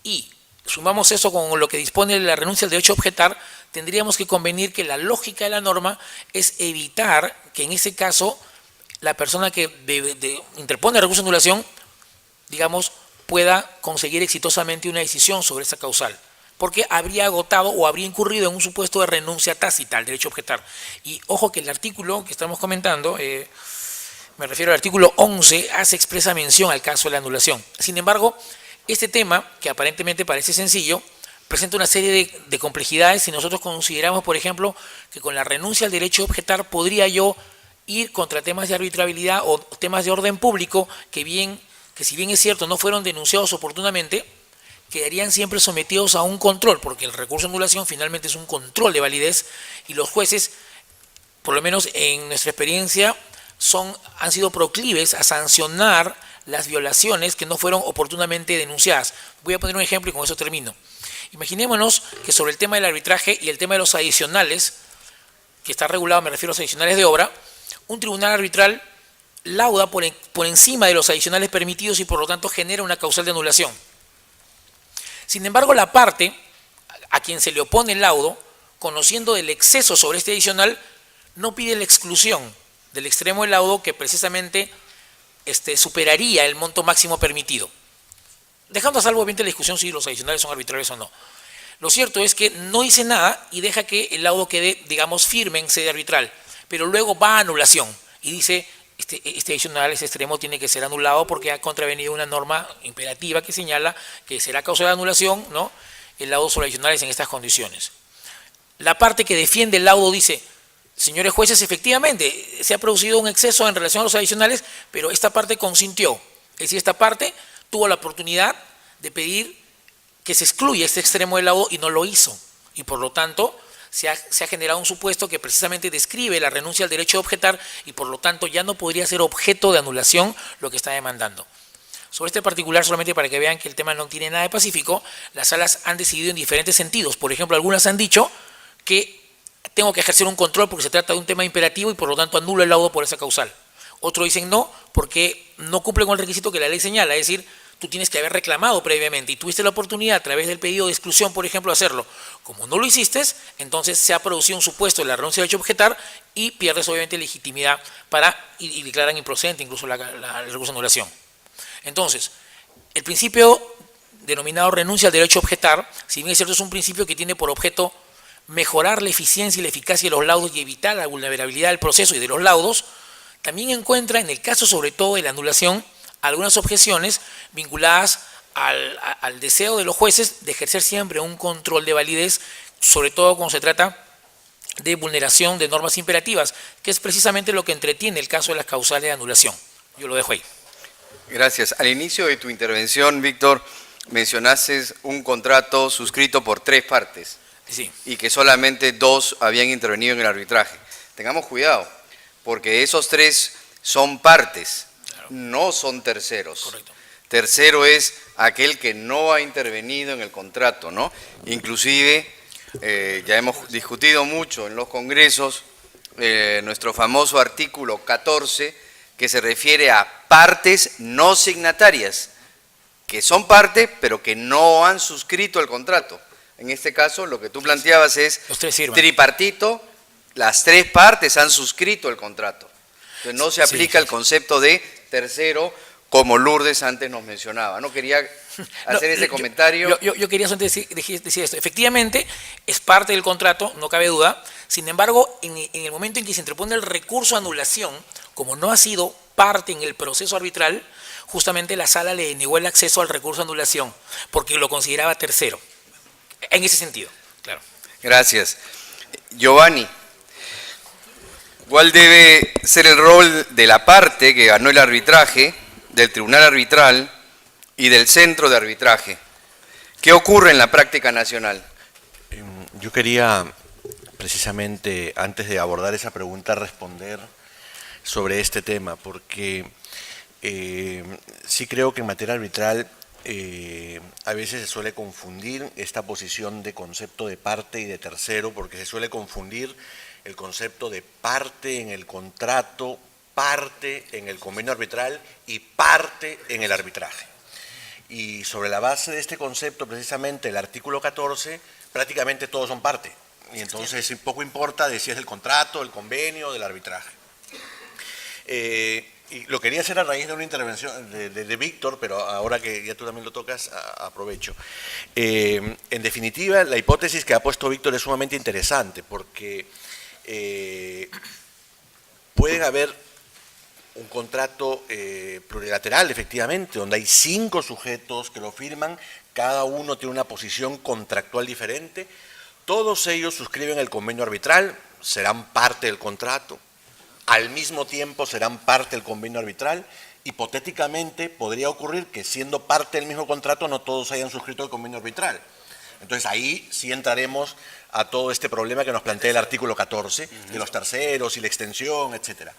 y sumamos eso con lo que dispone la renuncia al derecho a objetar, tendríamos que convenir que la lógica de la norma es evitar que en ese caso la persona que interpone el recurso de anulación, digamos, pueda conseguir exitosamente una decisión sobre esa causal, porque habría agotado o habría incurrido en un supuesto de renuncia tácita al derecho a objetar. Y ojo que el artículo que estamos comentando, me refiero al artículo 11, hace expresa mención al caso de la anulación. Sin embargo, este tema, que aparentemente parece sencillo, presenta una serie de complejidades si nosotros consideramos, por ejemplo, que con la renuncia al derecho a objetar podría yo ir contra temas de arbitrabilidad o temas de orden público que si bien es cierto no fueron denunciados oportunamente, quedarían siempre sometidos a un control, porque el recurso de anulación finalmente es un control de validez, y los jueces, por lo menos en nuestra experiencia, han sido proclives a sancionar las violaciones que no fueron oportunamente denunciadas. Voy a poner un ejemplo y con eso termino. Imaginémonos que sobre el tema del arbitraje y el tema de los adicionales, que está regulado, me refiero a los adicionales de obra, un tribunal arbitral lauda por encima de los adicionales permitidos y por lo tanto genera una causal de anulación. Sin embargo, la parte a quien se le opone el laudo, conociendo del exceso sobre este adicional, no pide la exclusión del extremo del laudo que precisamente superaría el monto máximo permitido. Dejando a salvo obviamente la discusión si los adicionales son arbitrarios o no. Lo cierto es que no dice nada y deja que el laudo quede, digamos, firme en sede arbitral, pero luego va a anulación y dice, este adicional, ese extremo tiene que ser anulado porque ha contravenido una norma imperativa que señala que será causa de anulación, ¿no?, el laudo sobre adicionales en estas condiciones. La parte que defiende el laudo dice, señores jueces, efectivamente se ha producido un exceso en relación a los adicionales, pero esta parte consintió. Es decir, esta parte tuvo la oportunidad de pedir que se excluya este extremo del laudo y no lo hizo. Y por lo tanto se ha generado un supuesto que precisamente describe la renuncia al derecho a objetar y por lo tanto ya no podría ser objeto de anulación lo que está demandando. Sobre este particular, solamente para que vean que el tema no tiene nada de pacífico, las salas han decidido en diferentes sentidos. Por ejemplo, algunas han dicho que tengo que ejercer un control porque se trata de un tema imperativo y por lo tanto anulo el laudo por esa causal. Otros dicen no, porque no cumple con el requisito que la ley señala, es decir, tú tienes que haber reclamado previamente y tuviste la oportunidad a través del pedido de exclusión, por ejemplo, de hacerlo. Como no lo hiciste, entonces se ha producido un supuesto de la renuncia al derecho a objetar y pierdes obviamente legitimidad y declaran improcedente incluso el recurso de anulación. Entonces, el principio denominado renuncia al derecho a objetar, si bien es cierto, es un principio que tiene por objeto mejorar la eficiencia y la eficacia de los laudos y evitar la vulnerabilidad del proceso y de los laudos, también encuentra en el caso sobre todo de la anulación algunas objeciones vinculadas al deseo de los jueces de ejercer siempre un control de validez, sobre todo cuando se trata de vulneración de normas imperativas, que es precisamente lo que entretiene el caso de las causales de anulación. Yo lo dejo ahí. Gracias. Al inicio de tu intervención, Víctor, mencionaste un contrato suscrito por 3 partes. Sí. Y que solamente 2 habían intervenido en el arbitraje. Tengamos cuidado, porque esos 3 son partes, claro, no son terceros. Correcto. Tercero es aquel que no ha intervenido en el contrato, ¿no? Inclusive, ya hemos discutido mucho en los congresos nuestro famoso artículo 14, que se refiere a partes no signatarias, que son parte, pero que no han suscrito el contrato. En este caso, lo que tú planteabas es tripartito, las 3 partes han suscrito el contrato. Entonces, no se aplica el concepto de tercero, como Lourdes antes nos mencionaba. No quería hacer ese comentario. Yo quería decir esto. Efectivamente, es parte del contrato, no cabe duda. Sin embargo, en el momento en que se interpone el recurso a anulación, como no ha sido parte en el proceso arbitral, justamente la sala le denegó el acceso al recurso a anulación, porque lo consideraba tercero. En ese sentido, claro. Gracias. Giovanni, ¿cuál debe ser el rol de la parte que ganó el arbitraje, del tribunal arbitral y del centro de arbitraje? ¿Qué ocurre en la práctica nacional? Yo quería, precisamente, antes de abordar esa pregunta, responder sobre este tema, porque sí creo que en materia arbitral a veces se suele confundir esta posición de concepto de parte y de tercero, porque se suele confundir el concepto de parte en el contrato, parte en el convenio arbitral y parte en el arbitraje. Y sobre la base de este concepto, precisamente el artículo 14, prácticamente todos son parte. Y entonces poco importa de si es el contrato, el convenio, del arbitraje. Y lo quería hacer a raíz de una intervención de Víctor, pero ahora que ya tú también lo tocas, aprovecho. En definitiva, la hipótesis que ha puesto Víctor es sumamente interesante, porque pueden haber un contrato plurilateral, efectivamente, donde hay 5 sujetos que lo firman, cada uno tiene una posición contractual diferente, todos ellos suscriben el convenio arbitral, serán parte del contrato, al mismo tiempo serán parte del convenio arbitral. Hipotéticamente podría ocurrir que, siendo parte del mismo contrato, no todos hayan suscrito el convenio arbitral. Entonces ahí sí entraremos a todo este problema que nos plantea el artículo 14, de los terceros y la extensión, etcétera.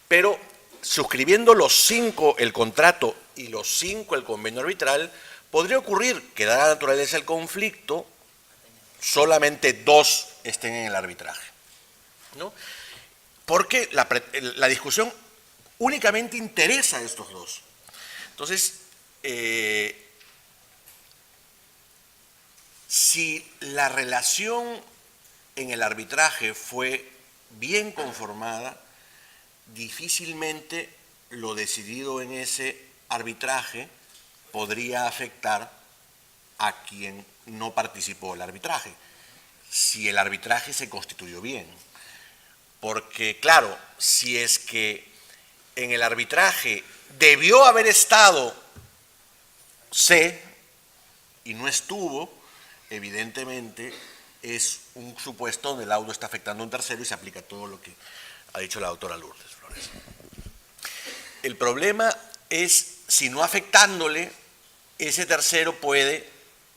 Pero suscribiendo los 5 el contrato y los 5 el convenio arbitral, podría ocurrir que, dada la naturaleza del conflicto, solamente 2 estén en el arbitraje, ¿no? Porque la discusión únicamente interesa a estos 2. Entonces, si la relación en el arbitraje fue bien conformada, difícilmente lo decidido en ese arbitraje podría afectar a quien no participó del arbitraje, si el arbitraje se constituyó bien. Porque, claro, si es que en el arbitraje debió haber estado C y no estuvo, evidentemente es un supuesto donde el laudo está afectando a un tercero y se aplica todo lo que ha dicho la doctora Lourdes Flores. El problema es, si no afectándole, ese tercero puede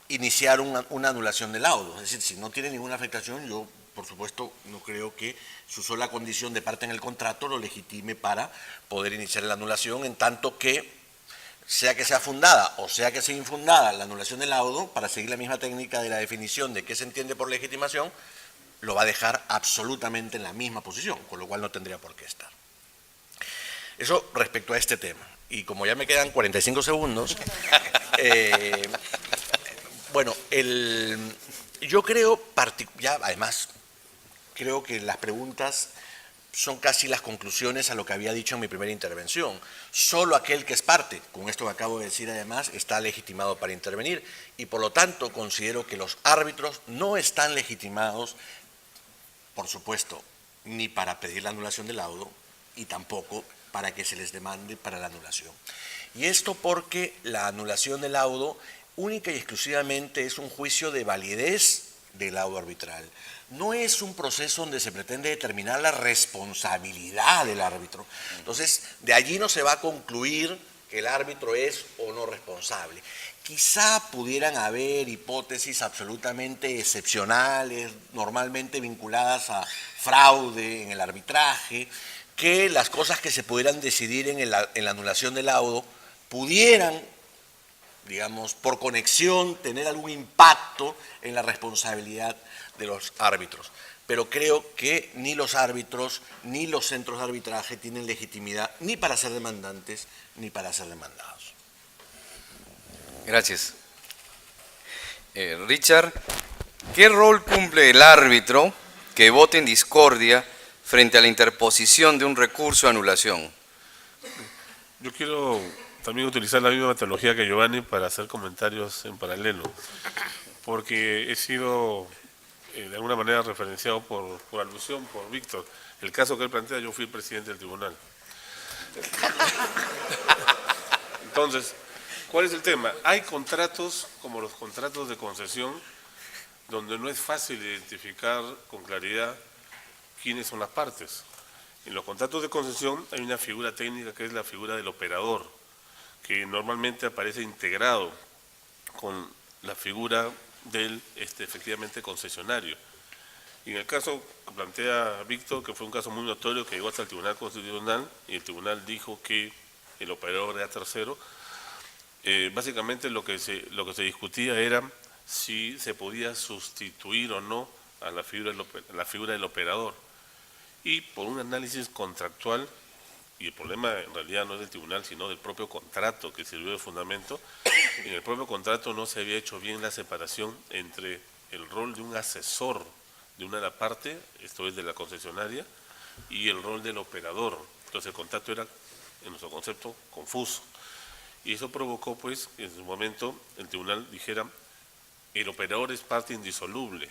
iniciar una anulación del laudo. Es decir, si no tiene ninguna afectación, yo, por supuesto, no creo que su sola condición de parte en el contrato lo legitime para poder iniciar la anulación, en tanto que sea fundada o sea que sea infundada la anulación del laudo, para seguir la misma técnica de la definición de qué se entiende por legitimación, lo va a dejar absolutamente en la misma posición, con lo cual no tendría por qué estar. Eso respecto a este tema. Y como ya me quedan 45 segundos, bueno, yo creo, ya además, creo que las preguntas son casi las conclusiones a lo que había dicho en mi primera intervención. Solo aquel que es parte, con esto que acabo de decir además, está legitimado para intervenir, y por lo tanto considero que los árbitros no están legitimados, por supuesto, ni para pedir la anulación del laudo y tampoco para que se les demande para la anulación. Y esto porque la anulación del laudo única y exclusivamente es un juicio de validez del laudo arbitral. No es un proceso donde se pretende determinar la responsabilidad del árbitro. Entonces, de allí no se va a concluir que el árbitro es o no responsable. Quizá pudieran haber hipótesis absolutamente excepcionales, normalmente vinculadas a fraude en el arbitraje, que las cosas que se pudieran decidir en la anulación del laudo pudieran, digamos, por conexión, tener algún impacto en la responsabilidad de los árbitros. Pero creo que ni los árbitros ni los centros de arbitraje tienen legitimidad ni para ser demandantes ni para ser demandados. Gracias. Richard, ¿qué rol cumple el árbitro que vote en discordia frente a la interposición de un recurso de anulación? Yo quiero también utilizar la misma metodología que Giovanni para hacer comentarios en paralelo, porque he sido de alguna manera referenciado por alusión por Víctor. El caso que él plantea, yo fui el presidente del tribunal. Entonces, ¿cuál es el tema? Hay contratos, como los contratos de concesión, donde no es fácil identificar con claridad quiénes son las partes. En los contratos de concesión hay una figura técnica que es la figura del operador, que normalmente aparece integrado con la figura del efectivamente concesionario. Y en el caso que plantea Víctor, que fue un caso muy notorio que llegó hasta el Tribunal Constitucional, y el Tribunal dijo que el operador era tercero, básicamente lo que se discutía era si se podía sustituir o no a la figura del operador. Y por un análisis contractual, y el problema en realidad no es del tribunal, sino del propio contrato que sirvió de fundamento, en el propio contrato no se había hecho bien la separación entre el rol de un asesor de una de las partes, esto es de la concesionaria, y el rol del operador. Entonces el contrato era, en nuestro concepto, confuso. Y eso provocó, pues, que en su momento el tribunal dijera, el operador es parte indisoluble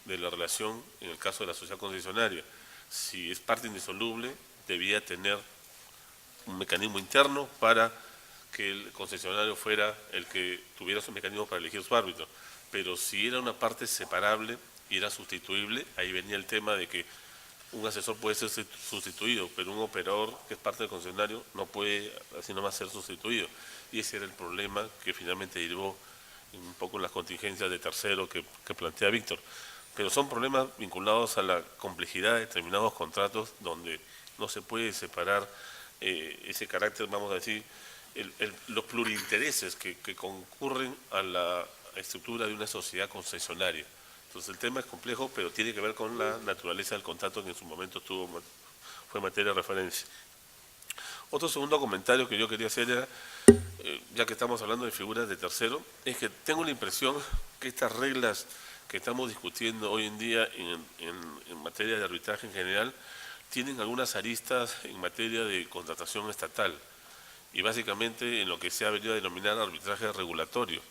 de la relación en el caso de la sociedad concesionaria. Si es parte indisoluble, debía tener un mecanismo interno para que el concesionario fuera el que tuviera su mecanismo para elegir su árbitro. Pero si era una parte separable y era sustituible, ahí venía el tema de que un asesor puede ser sustituido, pero un operador que es parte del concesionario no puede así nomás ser sustituido. Y ese era el problema que finalmente derivó un poco en las contingencias de tercero que plantea Víctor. Pero son problemas vinculados a la complejidad de determinados contratos donde no se puede separar ese carácter, vamos a decir, los plurintereses que concurren a la estructura de una sociedad concesionaria. Entonces el tema es complejo, pero tiene que ver con la naturaleza del contrato que en su momento fue materia de referencia. Otro segundo comentario que yo quería hacer era, ya que estamos hablando de figuras de tercero, es que tengo la impresión que estas reglas que estamos discutiendo hoy en día en materia de arbitraje en general, tienen algunas aristas en materia de contratación estatal y básicamente en lo que se ha venido a denominar arbitraje regulatorio,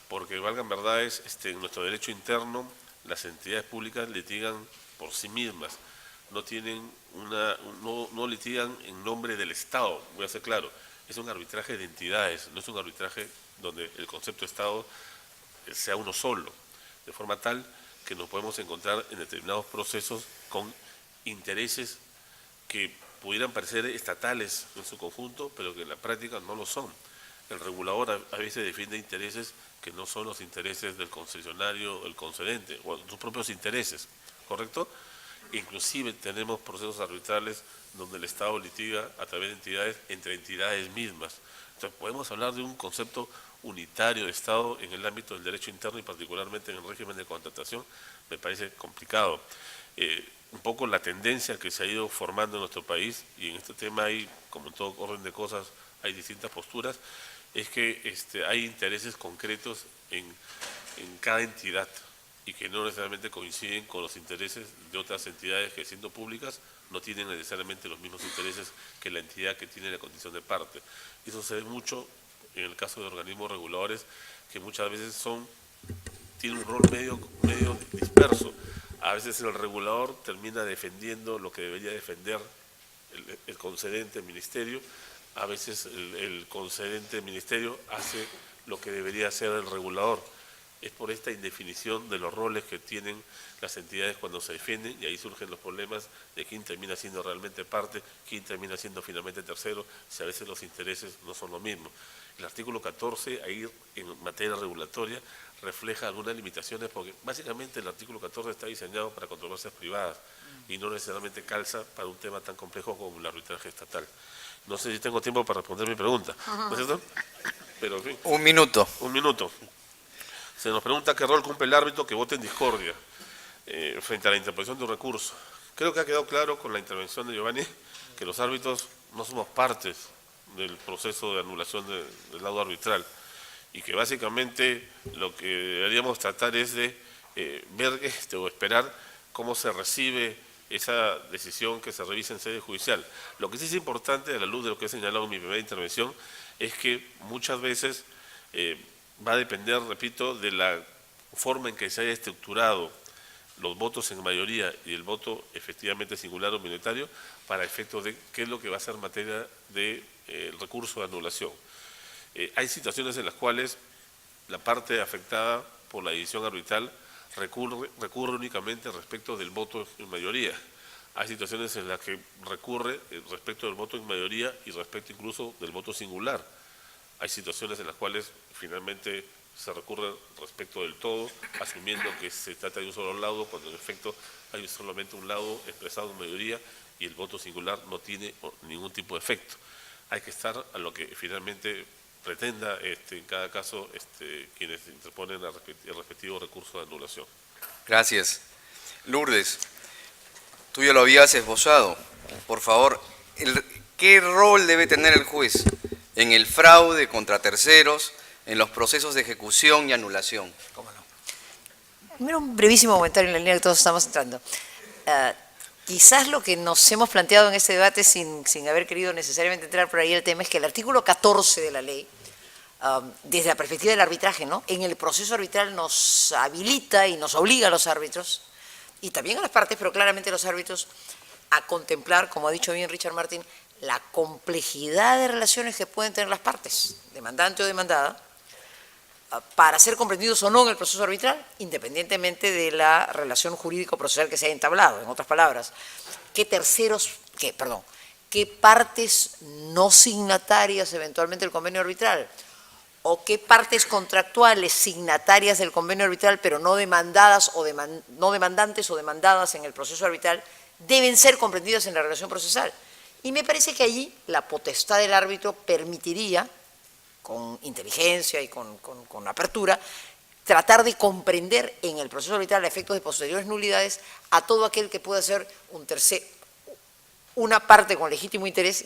porque valgan verdades, en nuestro derecho interno las entidades públicas litigan por sí mismas, no litigan en nombre del Estado, voy a ser claro, es un arbitraje de entidades, no es un arbitraje donde el concepto de Estado sea uno solo, de forma tal que nos podemos encontrar en determinados procesos con intereses que pudieran parecer estatales en su conjunto, pero que en la práctica no lo son. El regulador a veces defiende intereses que no son los intereses del concesionario, el concedente, o sus propios intereses, ¿correcto? Inclusive tenemos procesos arbitrales donde el Estado litiga a través de entidades, entre entidades mismas. Entonces podemos hablar de un concepto unitario de Estado en el ámbito del derecho interno y particularmente en el régimen de contratación, me parece complicado. Un poco la tendencia que se ha ido formando en nuestro país, y en este tema hay, como en todo orden de cosas, hay distintas posturas, es que hay intereses concretos en cada entidad y que no necesariamente coinciden con los intereses de otras entidades que, siendo públicas, no tienen necesariamente los mismos intereses que la entidad que tiene la condición de parte. Eso se ve mucho en el caso de organismos reguladores que muchas veces tienen un rol medio disperso. A veces el regulador termina defendiendo lo que debería defender el concedente, el ministerio, a veces el concedente ministerio hace lo que debería hacer el regulador. Es por esta indefinición de los roles que tienen las entidades cuando se defienden, y ahí surgen los problemas de quién termina siendo realmente parte, quién termina siendo finalmente tercero, si a veces los intereses no son lo mismo. El artículo 14, ahí en materia regulatoria, refleja algunas limitaciones, porque básicamente el artículo 14 está diseñado para controversias privadas y no necesariamente calza para un tema tan complejo como el arbitraje estatal. No sé si tengo tiempo para responder mi pregunta, ¿no es cierto? Pero, en fin, Un minuto. un minuto. Se nos pregunta qué rol cumple el árbitro que vote en discordia frente a la interposición de un recurso. Creo que ha quedado claro con la intervención de Giovanni que los árbitros no somos partes del proceso de anulación del laudo arbitral y que básicamente lo que deberíamos tratar es de ver o esperar cómo se recibe esa decisión que se revisa en sede judicial. Lo que sí es importante, a la luz de lo que he señalado en mi primera intervención, es que muchas veces va a depender, repito, de la forma en que se haya estructurado los votos en mayoría y el voto efectivamente singular o minoritario para efectos de qué es lo que va a ser materia del recurso de anulación. Hay situaciones en las cuales la parte afectada por la decisión arbitral recurre únicamente respecto del voto en mayoría. Hay situaciones en las que recurre respecto del voto en mayoría y respecto incluso del voto singular. Hay situaciones en las cuales finalmente se recurre respecto del todo, asumiendo que se trata de un solo laudo, cuando en efecto hay solamente un laudo expresado en mayoría y el voto singular no tiene ningún tipo de efecto. Hay que estar a lo que finalmente pretenda en cada caso quienes interponen el respectivo recurso de anulación. Gracias. Lourdes, tú ya lo habías esbozado. Por favor, ¿qué rol debe tener el juez en el fraude contra terceros, en los procesos de ejecución y anulación? ¿Cómo no? Primero un brevísimo comentario en la línea que todos estamos entrando. Quizás lo que nos hemos planteado en este debate sin haber querido necesariamente entrar por ahí el tema es que el artículo 14 de la ley, desde la perspectiva del arbitraje, ¿no?, en el proceso arbitral nos habilita y nos obliga a los árbitros, y también a las partes, pero claramente a los árbitros, a contemplar, como ha dicho bien Richard Martin, la complejidad de relaciones que pueden tener las partes, demandante o demandada, para ser comprendidos o no en el proceso arbitral, independientemente de la relación jurídico-procesal que se haya entablado. En otras palabras, qué partes no signatarias eventualmente del convenio arbitral, o qué partes contractuales signatarias del convenio arbitral, pero no demandadas o no demandantes o demandadas en el proceso arbitral, deben ser comprendidas en la relación procesal. Y me parece que allí la potestad del árbitro permitiría, con inteligencia y con apertura, tratar de comprender en el proceso arbitral a efectos de posteriores nulidades a todo aquel que pueda ser una parte con legítimo interés,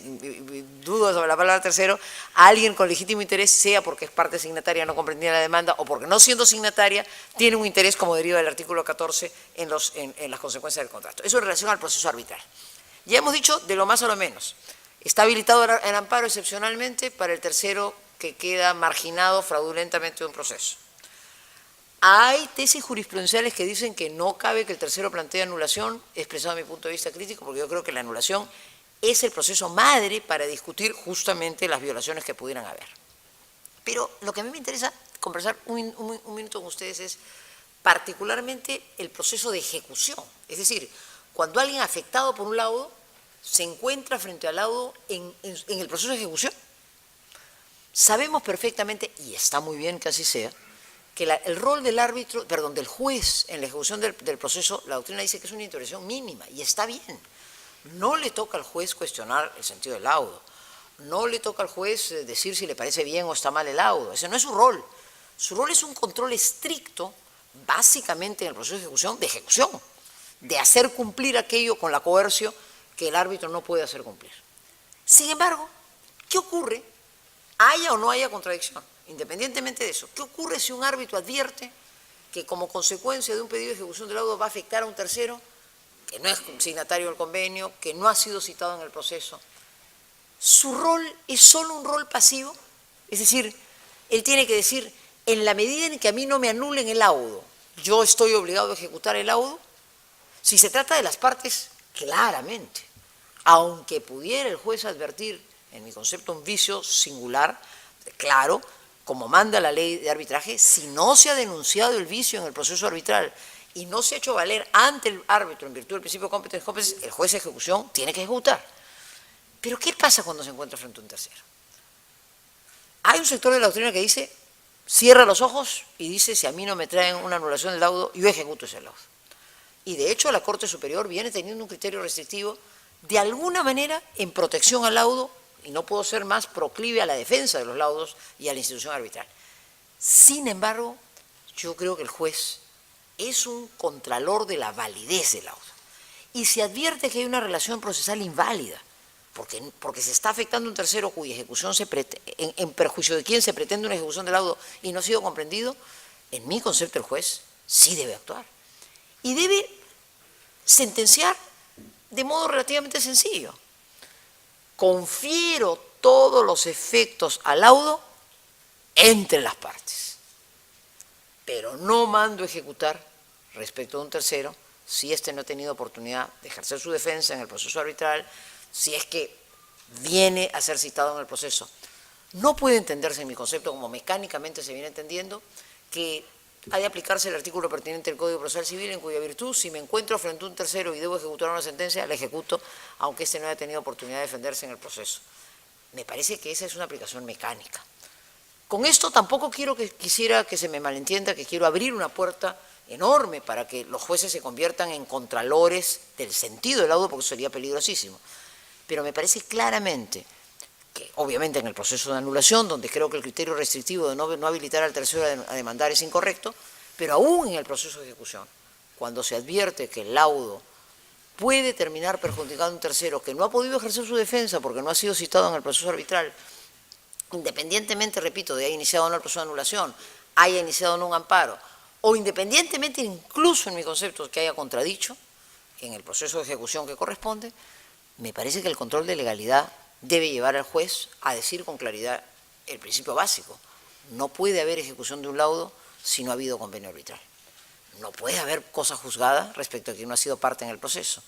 dudo sobre la palabra tercero, a alguien con legítimo interés, sea porque es parte signataria no comprendida la demanda o porque no siendo signataria tiene un interés como deriva del artículo 14 en las consecuencias del contrato. Eso en relación al proceso arbitral. Ya hemos dicho de lo más a lo menos. Está habilitado el amparo excepcionalmente para el tercero que queda marginado fraudulentamente de un proceso. Hay tesis jurisprudenciales que dicen que no cabe que el tercero plantee anulación, expresado mi punto de vista crítico, porque yo creo que la anulación es el proceso madre para discutir justamente las violaciones que pudieran haber. Pero lo que a mí me interesa conversar un minuto con ustedes es particularmente el proceso de ejecución. Es decir, cuando alguien afectado por un laudo se encuentra frente al laudo en el proceso de ejecución. Sabemos perfectamente, y está muy bien que así sea, que el rol del árbitro, del juez en la ejecución del proceso, la doctrina dice que es una intervención mínima, y está bien. No le toca al juez cuestionar el sentido del laudo, no le toca al juez decir si le parece bien o está mal el laudo, ese no es su rol. Su rol es un control estricto, básicamente en el proceso de ejecución, de hacer cumplir aquello con la coerción que el árbitro no puede hacer cumplir. Sin embargo, ¿qué ocurre? Haya o no haya contradicción, independientemente de eso, ¿qué ocurre si un árbitro advierte que como consecuencia de un pedido de ejecución del laudo va a afectar a un tercero que no es signatario del convenio, que no ha sido citado en el proceso? Su rol es solo un rol pasivo, es decir, él tiene que decir, en la medida en que a mí no me anulen el laudo, yo estoy obligado a ejecutar el laudo. Si se trata de las partes, claramente, aunque pudiera el juez advertir en mi concepto, un vicio singular, claro, como manda la ley de arbitraje. Si no se ha denunciado el vicio en el proceso arbitral y no se ha hecho valer ante el árbitro en virtud del principio de competencia, el juez de ejecución tiene que ejecutar. Pero ¿qué pasa cuando se encuentra frente a un tercero? Hay un sector de la doctrina que dice, cierra los ojos y dice, si a mí no me traen una anulación del laudo, yo ejecuto ese laudo. Y de hecho la Corte Superior viene teniendo un criterio restrictivo de alguna manera en protección al laudo, y no puedo ser más proclive a la defensa de los laudos y a la institución arbitral. Sin embargo, yo creo que el juez es un contralor de la validez del laudo. Y se advierte que hay una relación procesal inválida, porque se está afectando un tercero cuya ejecución en perjuicio de quien se pretende una ejecución del laudo y no ha sido comprendido, en mi concepto el juez sí debe actuar. Y debe sentenciar de modo relativamente sencillo. Confiero todos los efectos al laudo entre las partes, pero no mando ejecutar respecto de un tercero si éste no ha tenido oportunidad de ejercer su defensa en el proceso arbitral, si es que viene a ser citado en el proceso. No puede entenderse en mi concepto, como mecánicamente se viene entendiendo, que ha de aplicarse el artículo pertinente del Código Procesal Civil, en cuya virtud, si me encuentro frente a un tercero y debo ejecutar una sentencia, la ejecuto, aunque éste no haya tenido oportunidad de defenderse en el proceso. Me parece que esa es una aplicación mecánica. Con esto tampoco quisiera que se me malentienda que quiero abrir una puerta enorme para que los jueces se conviertan en contralores del sentido del laudo, porque eso sería peligrosísimo. Pero me parece claramente que, obviamente, en el proceso de anulación, donde creo que el criterio restrictivo de no habilitar al tercero a demandar es incorrecto, pero aún en el proceso de ejecución, cuando se advierte que el laudo puede terminar perjudicando a un tercero que no ha podido ejercer su defensa porque no ha sido citado en el proceso arbitral, independientemente, repito, de haya iniciado o no el proceso de anulación, haya iniciado o no un amparo, o independientemente incluso en mi concepto que haya contradicho en el proceso de ejecución que corresponde, me parece que el control de legalidad debe llevar al juez a decir con claridad el principio básico. No puede haber ejecución de un laudo si no ha habido convenio arbitral. No puede haber cosa juzgada respecto a quien no ha sido parte en el proceso.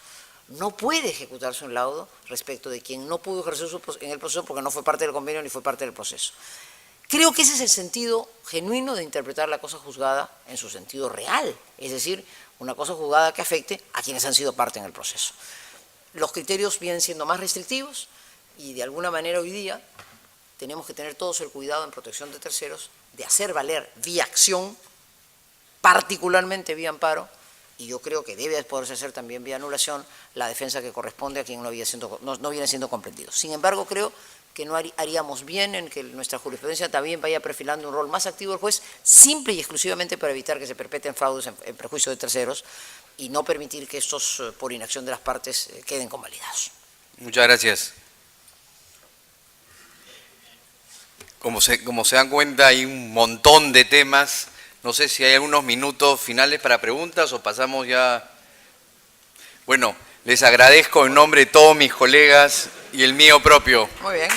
No puede ejecutarse un laudo respecto de quien no pudo ejercer en el proceso porque no fue parte del convenio ni fue parte del proceso. Creo que ese es el sentido genuino de interpretar la cosa juzgada en su sentido real, es decir, una cosa juzgada que afecte a quienes han sido parte en el proceso. Los criterios vienen siendo más restrictivos y de alguna manera hoy día tenemos que tener todos el cuidado en protección de terceros de hacer valer vía acción, particularmente vía amparo, y yo creo que debe poderse hacer también vía anulación la defensa que corresponde a quien no viene siendo comprendido. Sin embargo, creo que no haríamos bien en que nuestra jurisprudencia también vaya perfilando un rol más activo del juez, simple y exclusivamente para evitar que se perpetren fraudes en perjuicio de terceros y no permitir que estos, por inacción de las partes, queden convalidados. Muchas gracias. Como se dan cuenta, hay un montón de temas. No sé si hay algunos minutos finales para preguntas o pasamos ya. Bueno, les agradezco en nombre de todos mis colegas y el mío propio. Muy bien.